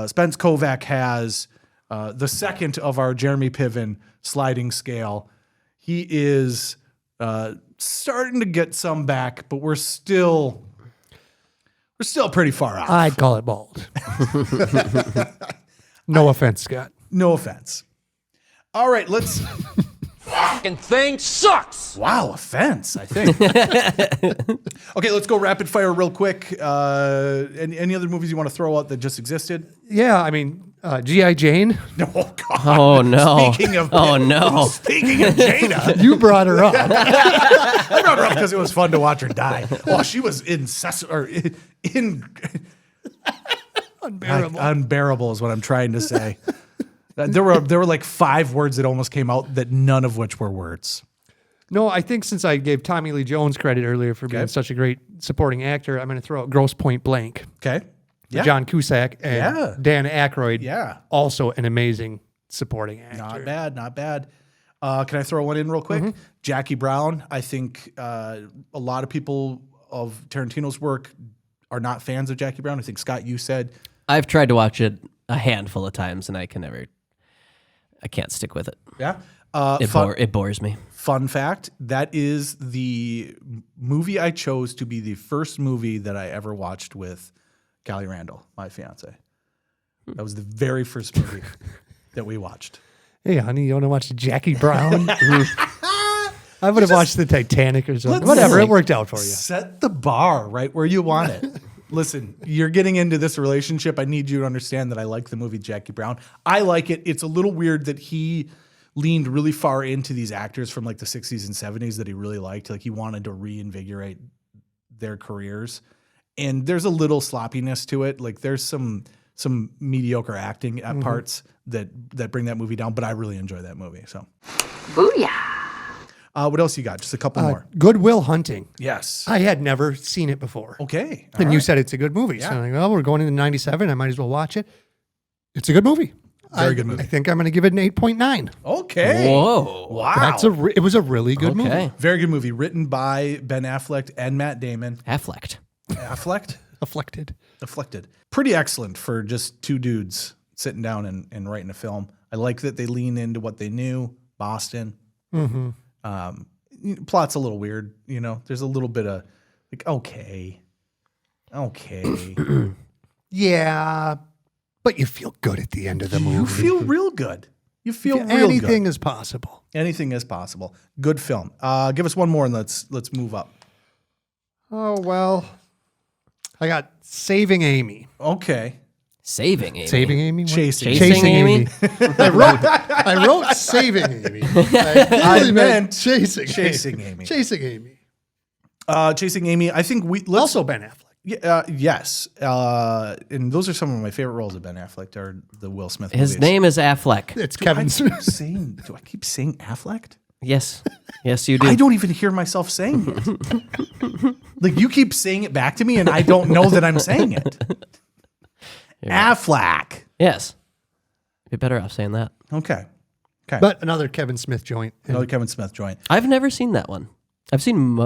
A: Spence Kovac has the second of our Jeremy Piven sliding scale. He is starting to get some back, but we're still pretty far off.
D: I'd call it bald. No offense, Scott.
A: No offense. All right, let's.
F: Fucking thing sucks.
A: Wow, offense, I think. Okay, let's go rapid fire real quick. Any other movies you want to throw out that just existed?
D: Yeah, I mean, G.I. Jane.
A: Oh, God.
C: Oh, no.
A: Speaking of Jada.
D: You brought her up.
A: I brought her up because it was fun to watch her die. Oh, she was
D: Unbearable.
A: Unbearable is what I'm trying to say. There were like 5 words that almost came out that none of which were words.
D: No, I think since I gave Tommy Lee Jones credit earlier for being such a great supporting actor, I'm going to throw out Grosse Point Blank.
A: Okay. Yeah.
D: John Cusack and Dan Aykroyd.
A: Yeah.
D: Also an amazing supporting actor.
A: Not bad, not bad. Can I throw one in real quick? Jackie Brown. I think a lot of people of Tarantino's work are not fans of Jackie Brown. I think, Scott, you said.
C: I've tried to watch it a handful of times, and I can't stick with it.
A: Yeah.
C: It bores me.
A: Fun fact, that is the movie I chose to be the first movie that I ever watched with Callie Randall, my fiance. That was the very first movie that we watched.
D: Hey, honey, you want to watch Jackie Brown? I would have watched the Titanic or something.
A: let's
D: Whatever,
A: like
D: it worked out for you.
A: Set the bar right where you want it. Listen, you're getting into this relationship. I need you to understand that I like the movie Jackie Brown. I like it. It's a little weird that he leaned really far into these actors from like the 60s and 70s that he really liked. Like he wanted to reinvigorate their careers. And there's a little sloppiness to it. Like there's some mediocre acting at parts that bring that movie down, but I really enjoy that movie. So,
I: Booyah.
A: What else you got? Just a couple more.
D: Good Will Hunting.
A: Yes.
D: I had never seen it before.
A: Okay.
D: And you said it's a good movie. So I'm like, well, we're going into 97. I might as well watch it. It's a good movie.
A: Very good movie.
D: I think I'm going to give it an 8.9.
A: Okay.
C: Whoa.
A: Wow.
D: It was a really good movie.
C: Okay.
A: Very good movie. Written by Ben Affleck and Matt Damon.
C: Afflecked.
D: Afflicted.
A: Pretty excellent for just 2 dudes sitting down and writing a film. I like that they lean into what they knew. Boston. Plot's a little weird, you know. There's a little bit of like, okay.
D: Yeah, but you feel good at the end of the movie.
A: You feel real good. You feel real
D: anything
A: good.
D: is possible.
A: Anything is possible. Good film. Give us one more and let's move up.
D: Oh well, I got Saving Amy.
A: Okay.
C: Saving Amy.
D: Saving Amy. What?
A: Chasing
C: Amy?
D: I wrote Saving Amy. I really meant Chasing
A: Amy.
D: Chasing Amy.
A: Chasing Amy. I think
D: Also Ben Affleck.
A: Yes. And those are some of my favorite roles of Ben Affleck are the Will Smith movies.
C: His name is Affleck.
D: It's Kevin Smith.
A: Do I keep saying Affleck?
C: Yes. Yes, you do.
A: I don't even hear myself saying it. Like you keep saying it back to me and I don't know that I'm saying it. Affleck.
C: Yes. Be better off saying that.
A: Okay.
D: But another Kevin Smith joint.
A: Another Kevin Smith joint.
C: I've never seen that one. I've seen,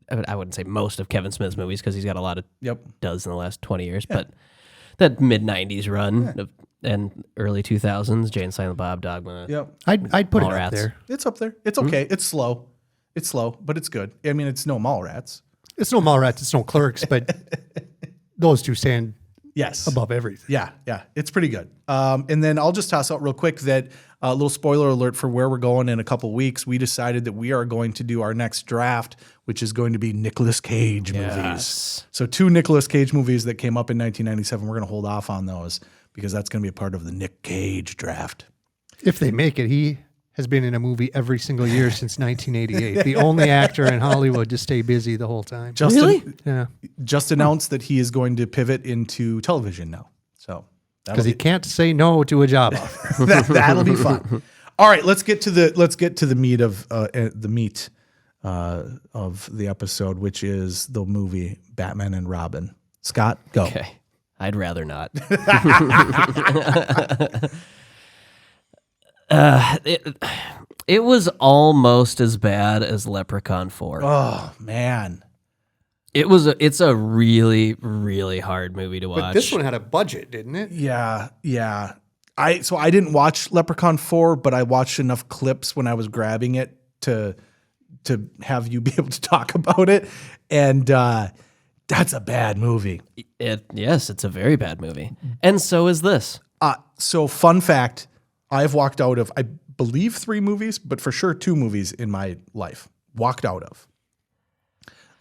C: I wouldn't say most of Kevin Smith's movies because he's got a lot of does in the last 20 years, but that mid-90s run and early 2000s, Jay and Silent Bob, Dogma.
A: Yep.
D: I'd put it
C: Mallrats.
D: up there.
A: It's up there. It's okay. It's slow. It's slow, but it's good. I mean, it's no Mallrats.
D: It's no Mallrats, it's no Clerks, but those two stand
A: Yes.
D: above everything.
A: Yeah, it's pretty good. And then I'll just toss out real quick that a little spoiler alert for where we're going in a couple weeks. We decided that we are going to do our next draft, which is going to be Nicolas Cage movies. So 2 Nicolas Cage movies that came up in 1997. We're going to hold off on those because that's going to be a part of the Nick Cage draft.
D: If they make it, he has been in a movie every single year since 1988. The only actor in Hollywood to stay busy the whole time.
C: Really?
D: Yeah.
A: Just announced that he is going to pivot into television now. So
D: Because he can't say no to a job offer.
A: that'll be fun. All right, let's get to the meat of the episode, which is the movie Batman and Robin. Scott, go.
C: Okay. I'd rather not. It was almost as bad as Leprechaun 4.
A: Oh man,
C: It's a really, really hard movie to watch.
D: But this one had a budget, didn't it?
A: yeah. I didn't watch Leprechaun 4, but I watched enough clips when I was grabbing it to have you be able to talk about it, and that's a bad movie.
C: Yes, it's a very bad movie. And so is this.
A: So fun fact, I've walked out of, I believe 3 movies, but for sure 2 movies in my life. Walked out of.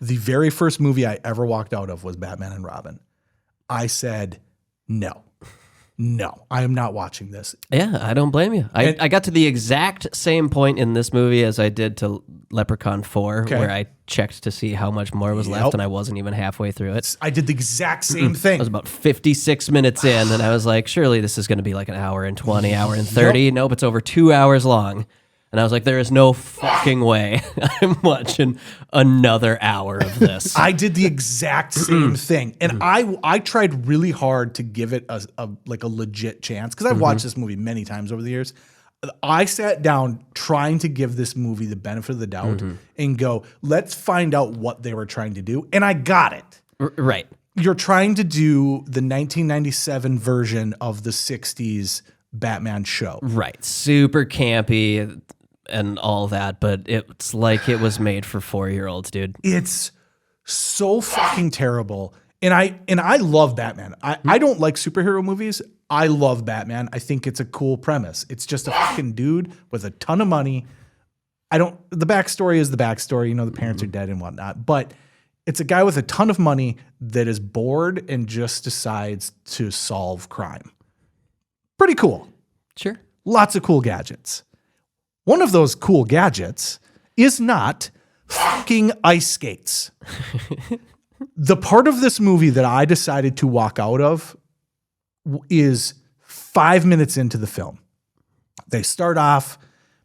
A: The very first movie I ever walked out of was Batman and Robin. I said, no, I am not watching this.
C: Yeah, I don't blame you. I got to the exact same point in this movie as I did to Leprechaun 4,
A: Okay.
C: where I checked to see how much more was
A: Yep.
C: left, and I wasn't even halfway through it.
A: I did the exact same
C: I
A: thing.
C: was about 56 minutes in, and I was like, surely this is going to be like an hour and 20, hour and 30. Nope, it's over 2 hours long. And I was like, there is no fucking way I'm watching another hour of this.
A: I did the exact same thing. And I tried really hard to give it a legit chance because I've watched this movie many times over the years. I sat down trying to give this movie the benefit of the doubt and go, let's find out what they were trying to do. And I got it.
C: Right.
A: You're trying to do the 1997 version of the 60s Batman show.
C: Right. Super campy and all that, but it's like it was made for 4-year-olds, dude.
A: It's so fucking terrible. And I love Batman. I don't like superhero movies. I love Batman. I think it's a cool premise. It's just a fucking dude with a ton of money. The backstory is the backstory. You know, the parents are dead and whatnot. But it's a guy with a ton of money that is bored and just decides to solve crime. Pretty cool.
C: Sure.
A: Lots of cool gadgets. One of those cool gadgets is not fucking ice skates. The part of this movie that I decided to walk out of is 5 minutes into the film. They start off,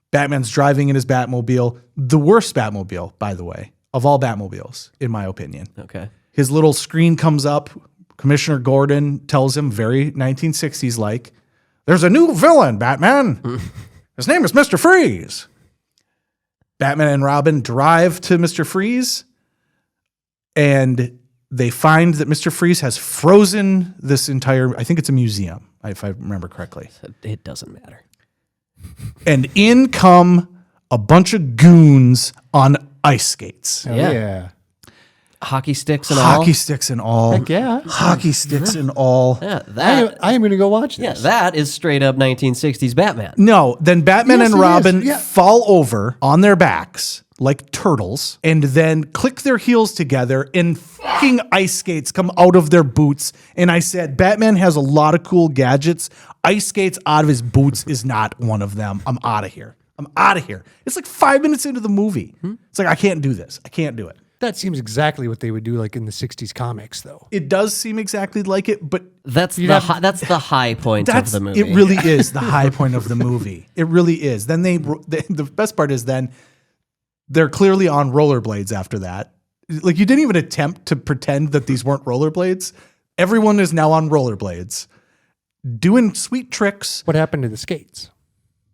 A: Batman's driving in his Batmobile, the worst Batmobile, by the way, of all Batmobiles, in my opinion.
C: Okay.
A: His little screen comes up. Commissioner Gordon tells him very 1960s like, there's a new villain, Batman. His name is Mr. Freeze. Batman and Robin drive to Mr. Freeze, and they find that Mr. Freeze has frozen this entire, I think it's a museum, if I remember correctly.
C: It doesn't matter.
A: And in come a bunch of goons on ice skates.
C: Yeah. Hockey sticks and all.
A: Hockey sticks and all.
D: Heck yeah.
A: Hockey sticks and all.
C: Yeah, that.
D: I am going to go watch this.
C: Yeah, that is straight up 1960s Batman.
A: No, then Batman
D: Yes,
A: and
D: it
A: Robin
D: is. Yeah.
A: fall over on their backs like turtles and then click their heels together and fucking ice skates come out of their boots. And I said, Batman has a lot of cool gadgets. Ice skates out of his boots is not one of them. I'm out of here. It's like 5 minutes into the movie. It's like, I can't do this. I can't do it.
D: That seems exactly what they would do like in the 60s comics, though.
A: It does seem exactly like it, but
C: That's the high point of the movie.
A: it really is the high point of the movie. It really is. Then the best part is then they're clearly on rollerblades after that. Like, you didn't even attempt to pretend that these weren't rollerblades. Everyone is now on rollerblades doing sweet tricks.
D: What happened to the skates?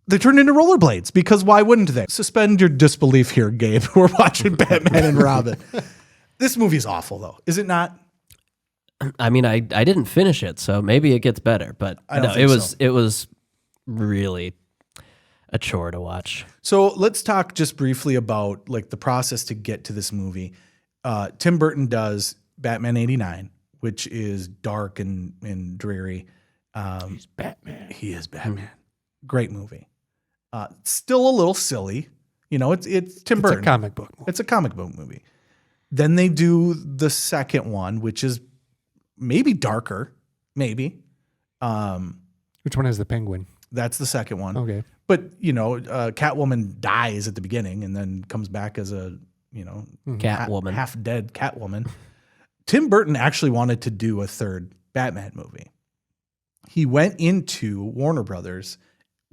A: They turned into rollerblades because why wouldn't they? Suspend your disbelief here, Gabe. We're watching Batman and Robin. This movie's awful, though. Is it not?
C: I mean, I didn't finish it, so maybe it gets better. But
A: I don't
C: no,
A: think
C: it was really a chore to watch.
A: So let's talk just briefly about like the process to get to this movie. Tim Burton does Batman '89, which is dark and dreary.
D: He's Batman.
A: He is Batman. Great movie. Still a little silly. You know, it's Tim Burton.
D: It's a comic book movie.
A: It's a comic book movie. Then they do the second one, which is maybe darker, maybe.
D: Which one has the penguin?
A: That's the second one.
D: Okay.
A: But, you know, Catwoman dies at the beginning and then comes back as a, you know,
C: Catwoman.
A: half dead Catwoman. Tim Burton actually wanted to do a third Batman movie. He went into Warner Brothers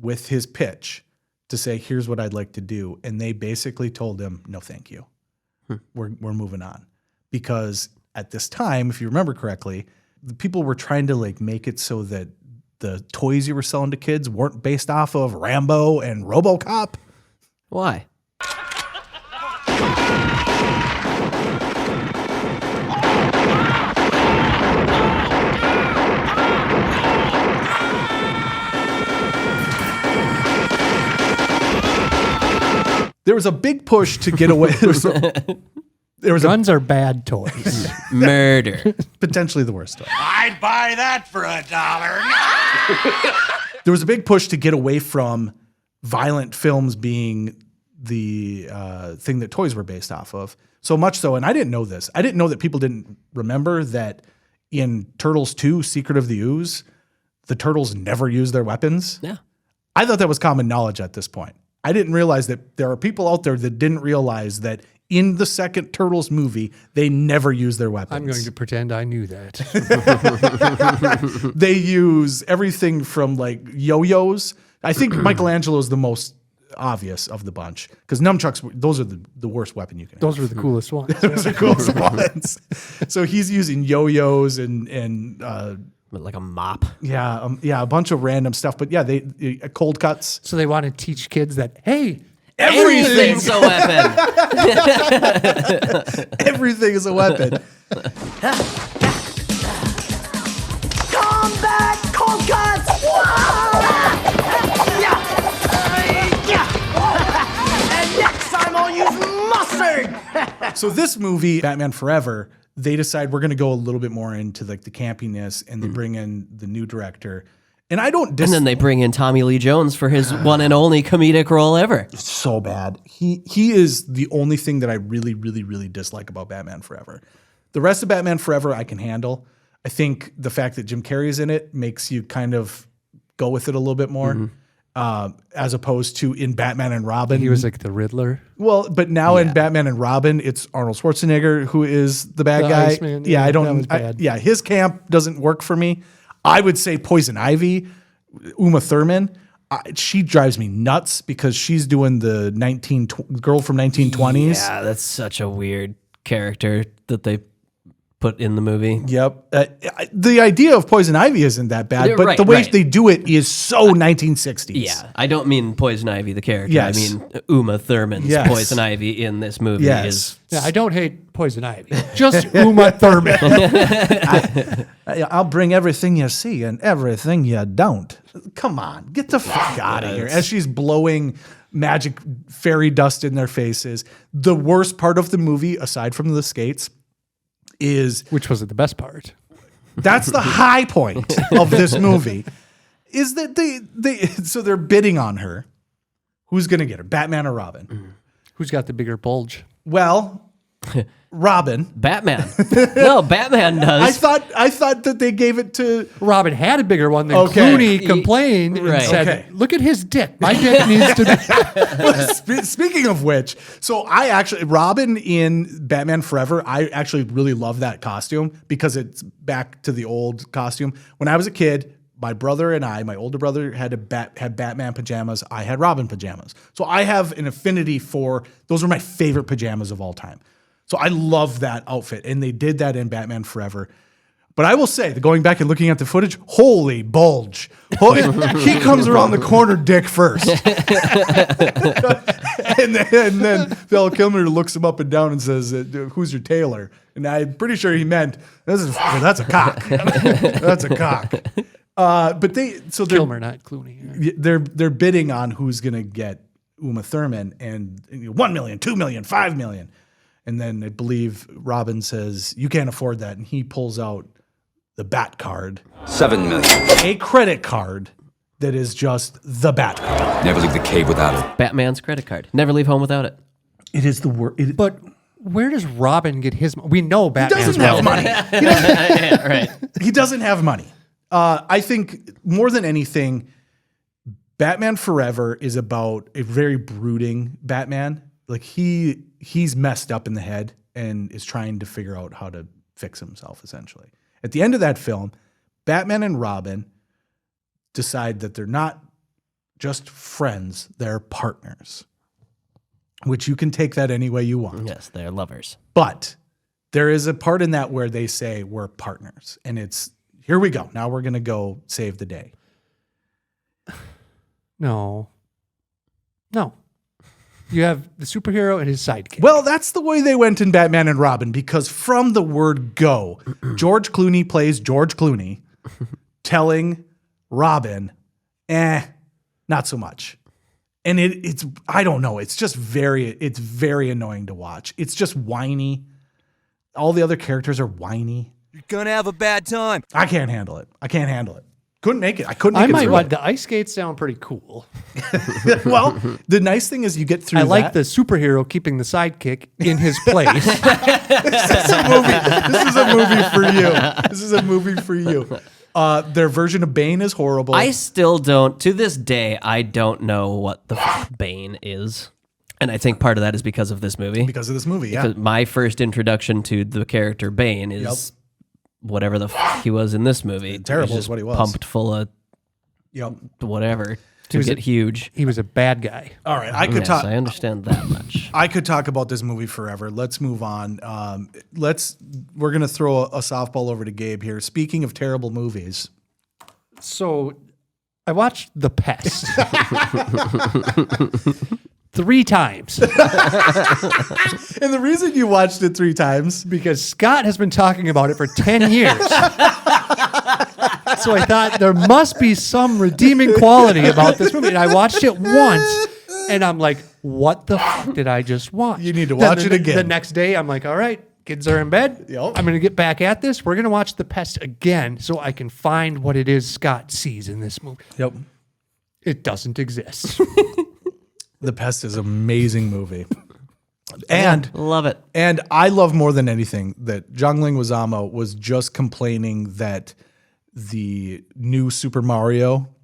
A: with his pitch to say, here's what I'd like to do. And they basically told him, no, thank you. We're moving on. Because at this time, if you remember correctly, the people were trying to like make it so that the toys you were selling to kids weren't based off of Rambo and RoboCop.
C: Why?
A: There was a big push to get away. There was
D: Guns are bad toys.
C: Murder.
A: potentially the worst toy.
F: I'd buy that for $1.
A: There was a big push to get away from violent films being the thing that toys were based off of. So much so, and I didn't know this. I didn't know that people didn't remember that in Turtles 2, Secret of the Ooze, the turtles never use their weapons.
C: Yeah.
A: I thought that was common knowledge at this point. I didn't realize that there are people out there that didn't realize that in the second Turtles movie, they never use their weapons.
D: I'm going to pretend I knew that.
A: They use everything from like yo-yos. I think Michelangelo's the most obvious of the bunch because nunchucks, those are the worst weapon you can have.
D: Those were the coolest ones.
A: Those are the coolest ones. So he's using yo-yos and
C: Like a mop.
A: a bunch of random stuff. But yeah, they cold cuts.
D: So they want to teach kids that, hey,
C: Everything's a weapon.
A: Everything is a weapon.
F: Combat cold cuts! And next time I'll use mustard!
A: So this movie, Batman Forever, they decide we're going to go a little bit more into like the campiness, and they bring in the new director. And I don't.
C: And then they bring in Tommy Lee Jones for his one and only comedic role ever.
A: So bad. He is the only thing that I really, really, really dislike about Batman Forever. The rest of Batman Forever I can handle. I think the fact that Jim Carrey's in it makes you kind of go with it a little bit more, as opposed to in Batman and Robin.
D: he was like the Riddler.
A: Well, but now in Batman and Robin, it's Arnold Schwarzenegger who is the bad
D: The
A: guy.
D: Iceman,
A: Yeah,
D: yeah,
A: I don't.
D: that was bad.
A: His camp doesn't work for me. I would say Poison Ivy, Uma Thurman. She drives me nuts because she's doing the girl from 1920s.
C: Yeah, that's such a weird character that they put in the movie.
A: Yep. The idea of Poison Ivy isn't that bad,
C: Yeah,
A: but
C: right,
A: the way
C: right.
A: they do it is so 1960s.
C: Yeah, I don't mean Poison Ivy the character.
A: Yes.
C: I mean Uma Thurman's
A: Yes.
C: Poison Ivy in this movie
A: Yes.
C: is.
D: Yeah, I don't hate Poison Ivy. Just Uma Thurman.
A: I'll bring everything you see and everything you don't. Come on, get the fuck out of here. As she's blowing magic fairy dust in their faces. The worst part of the movie, aside from the skates, is
D: Which was the best part.
A: that's the high point of this movie, is that so they're bidding on her. Who's going to get her, Batman or Robin?
D: Who's got the bigger bulge?
A: Well, Robin.
C: Batman. No, Batman does.
A: I thought that they gave it to
D: Robin had a bigger one. Then
A: Okay.
D: Clooney complained and
C: Right.
D: said,
A: Okay.
D: look at his dick. My dick needs to be.
A: Speaking of which, so Robin in Batman Forever, I actually really love that costume because it's back to the old costume. When I was a kid, my brother and my older brother had Batman pajamas. I had Robin pajamas. So I have an affinity for, those were my favorite pajamas of all time. So I love that outfit. And they did that in Batman Forever. But I will say, going back and looking at the footage, holy bulge. He comes around the corner dick first. and then Val Kilmer looks him up and down and says, who's your tailor? And I'm pretty sure he meant, that's a cock. That's a cock. But they're
D: Kilmer, not Clooney.
A: they're bidding on who's going to get Uma Thurman and $1 million, $2 million, $5 million. And then I believe Robin says, you can't afford that. And he pulls out the Bat card,
B: $7 million.
A: a credit card that is just the Bat card.
B: Never leave the cave without it.
C: Batman's credit card. Never leave home without it.
A: It is the word.
D: But where does Robin get his money? We know Batman's
A: doesn't have money.
C: Yeah, right.
A: He doesn't have money. I think more than anything, Batman Forever is about a very brooding Batman. Like he's messed up in the head and is trying to figure out how to fix himself, essentially. At the end of that film, Batman and Robin decide that they're not just friends, they're partners, which you can take that any way you want.
C: Yes, they're lovers.
A: But there is a part in that where they say we're partners, and it's, here we go. Now we're going to go save the day.
D: No. You have the superhero and his sidekick.
A: Well, that's the way they went in Batman and Robin, because from the word go, George Clooney plays George Clooney telling Robin, not so much. And it's, I don't know. It's just very annoying to watch. It's just whiny. All the other characters are whiny.
I: You're gonna have a bad time.
A: I can't handle it. Couldn't make it. I couldn't make it through.
D: The ice skates sound pretty cool.
A: Well, the nice thing is you get through
D: I like
A: that.
D: the superhero keeping the sidekick in his place.
A: This is a movie for you. Their version of Bane is horrible.
C: I still don't, to this day, I don't know what the Bane is. And I think part of that is because of this movie.
A: because of this movie, yeah.
C: Because my first introduction to the character Bane is whatever the he was in this movie.
A: Terrible
C: He's
A: is what he
C: just
A: was.
C: Pumped full of whatever to get huge.
D: He was a bad guy.
A: All right, I could
C: Yes,
A: talk.
C: I understand that much.
A: I could talk about this movie forever. Let's move on. We're gonna throw a softball over to Gabe here. Speaking of terrible movies,
D: So I watched The Pest 3 times
A: and the reason you watched it 3 times,
D: because Scott has been talking about it for 10 years. So I thought there must be some redeeming quality about this movie. And I watched it once and I'm like, what the fuck did I just watch?
A: You need to watch it again.
D: The next day I'm like, all right, kids are in bed.
A: Yep.
D: I'm going to get back at this. We're going to watch The Pest again so I can find what it is Scott sees in this movie.
A: Yep,
D: It doesn't exist.
A: The Pest is an amazing movie, and
C: Love it.
A: And I love more than anything that Zhangling Wazama was just complaining that the new Super Mario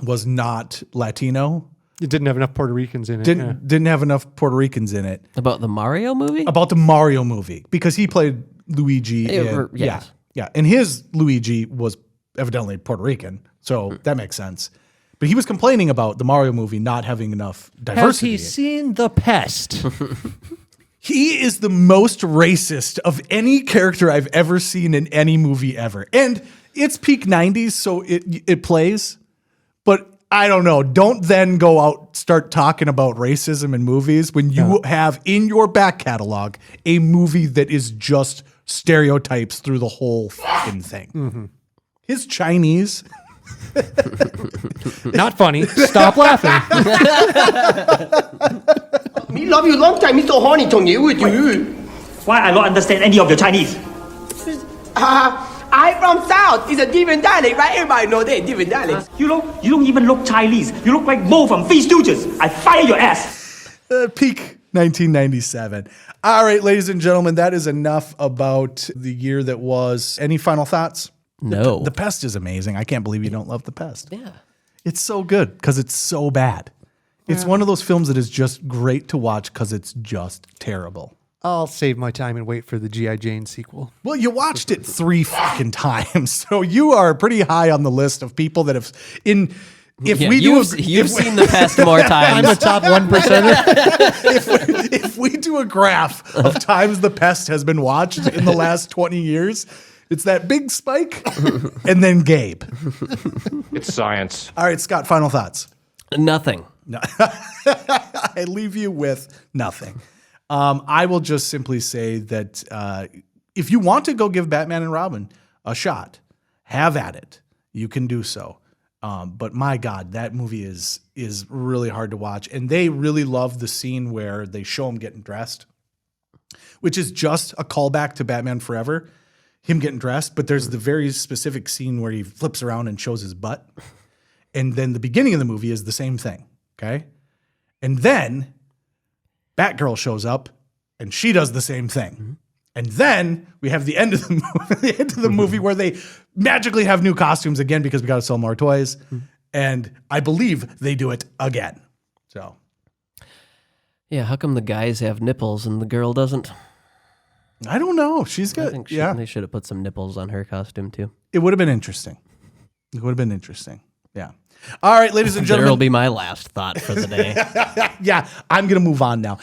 A: was not Latino.
D: It didn't have enough Puerto Ricans in it.
A: Didn't have enough Puerto Ricans in it.
C: About the Mario movie?
A: About the Mario movie, because he played Luigi.
C: Yes.
A: Yeah. And his Luigi was evidently Puerto Rican, so that makes sense. But he was complaining about the Mario movie not having enough
D: Has
A: diversity.
D: he seen The Pest?
A: He is the most racist of any character I've ever seen in any movie ever. And it's peak 90s, so it plays. But I don't know. Don't then go out, start talking about racism in movies when you have in your back catalog a movie that is just stereotypes through the whole fucking thing.
D: Mm-hmm.
A: His Chinese.
D: Not funny. Stop laughing.
F: Me love you long time, me so horny, Tong Yu with you.
J: Why I don't understand any of your Chinese?
F: I from South. It's a different dialect, right? Everybody know that different dialect.
J: You don't even look Chinese. You look like Mo from Three Stooges. I fire your ass.
A: Peak 1997. All right, ladies and gentlemen, that is enough about the year that was. Any final thoughts?
C: No.
A: The Pest is amazing. I can't believe you don't love The Pest.
C: Yeah.
A: It's so good because it's so bad. It's one of those films that is just great to watch because it's just terrible.
D: I'll save my time and wait for the G.I. Jane sequel.
A: Well, you watched it 3 fucking times, so you are pretty high on the list of people that have in. If
C: Yeah,
A: we
C: you've seen The Pest more times.
D: I'm a top 1%.
A: if we do a graph of times The Pest has been watched in the last 20 years, it's that big spike and then Gabe.
I: It's science.
A: All right, Scott, final thoughts.
C: Nothing.
A: No. I leave you with nothing. I will just simply say that if you want to go give Batman and Robin a shot, have at it. You can do so. But my God, that movie is really hard to watch. And they really love the scene where they show him getting dressed. which is just a callback to Batman Forever, him getting dressed. But there's the very specific scene where he flips around and shows his butt. And then the beginning of the movie is the same thing, okay? And then Batgirl shows up and she does the same thing. And then we have the end of the movie, where they magically have new costumes again because we got to sell more toys. And I believe they do it again. So,
C: Yeah, how come the guys have nipples and the girl doesn't?
A: I don't know. She's
C: I
A: got,
C: think
A: yeah.
C: they should have put some nipples on her costume too.
A: It would have been interesting. Yeah. All right, ladies and gentlemen.
C: There'll be my last thought for the day.
A: Yeah, I'm going to move on now.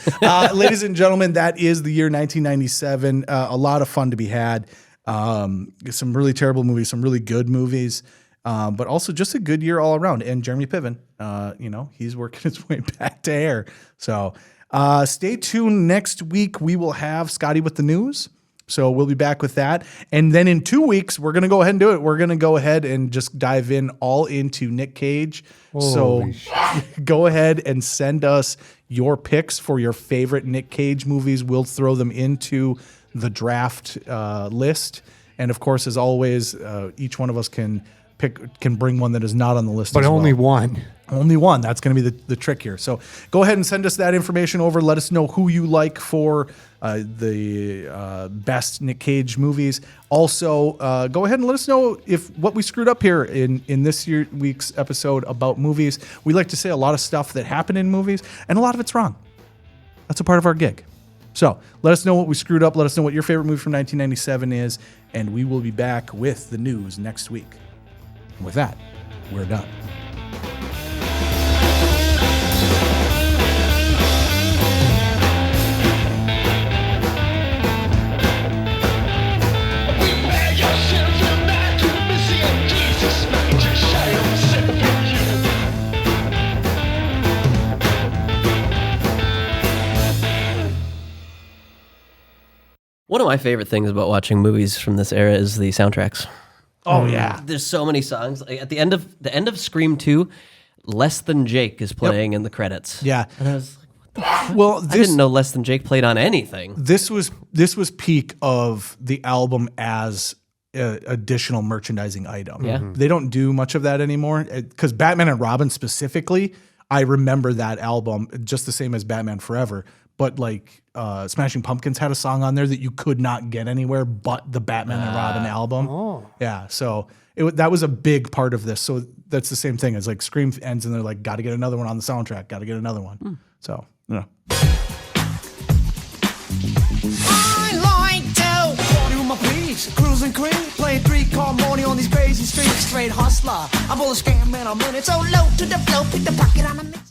A: Ladies and gentlemen, that is the year 1997. A lot of fun to be had. Some really terrible movies, some really good movies, but also just a good year all around. And Jeremy Piven, he's working his way back to air. So stay tuned. Next week, we will have Scotty with the news. So we'll be back with that. And then in 2 weeks, we're going to go ahead and do it. We're going to go ahead and just dive in all into Nick Cage.
D: Holy
A: Go ahead and send us your picks for your favorite Nick Cage movies. We'll throw them into the draft list. And of course, as always, each one of us can bring one that is not on the list.
D: But
A: as
D: only
A: well.
D: one.
A: Only one. That's going to be the trick here. So go ahead and send us that information over. Let us know who you like for the best Nick Cage movies. Also, go ahead and let us know what we screwed up here in this week's episode about movies. We like to say a lot of stuff that happened in movies, and a lot of it's wrong. That's a part of our gig. So let us know what we screwed up. Let us know what your favorite movie from 1997 is, and we will be back with the news next week. And with that, we're done.
C: One of my favorite things about watching movies from this era is the soundtracks.
A: Oh yeah,
C: There's so many songs. Like, at the end of Scream 2, Less Than Jake is playing in the credits.
A: yeah.
C: And I was like, what the fuck?
A: Well,
C: I didn't know Less Than Jake played on anything.
A: This was peak of the album as a additional merchandising item.
C: Yeah.
A: They don't do much of that anymore because Batman and Robin specifically, I remember that album just the same as Batman Forever. But like Smashing Pumpkins had a song on there that you could not get anywhere but the Batman and Robin album.
D: Oh.
A: Yeah, so that was a big part of this. So that's the same thing as like Scream ends and they're like, got to get another one on the soundtrack. Got to get another one. So, yeah.
F: I like to party with my peeps, cruise and cream, playing 3-car money on these crazy streets, straight hustler. I'm all a scam man, I'm in it so low to the flow, pick the pocket on the mix.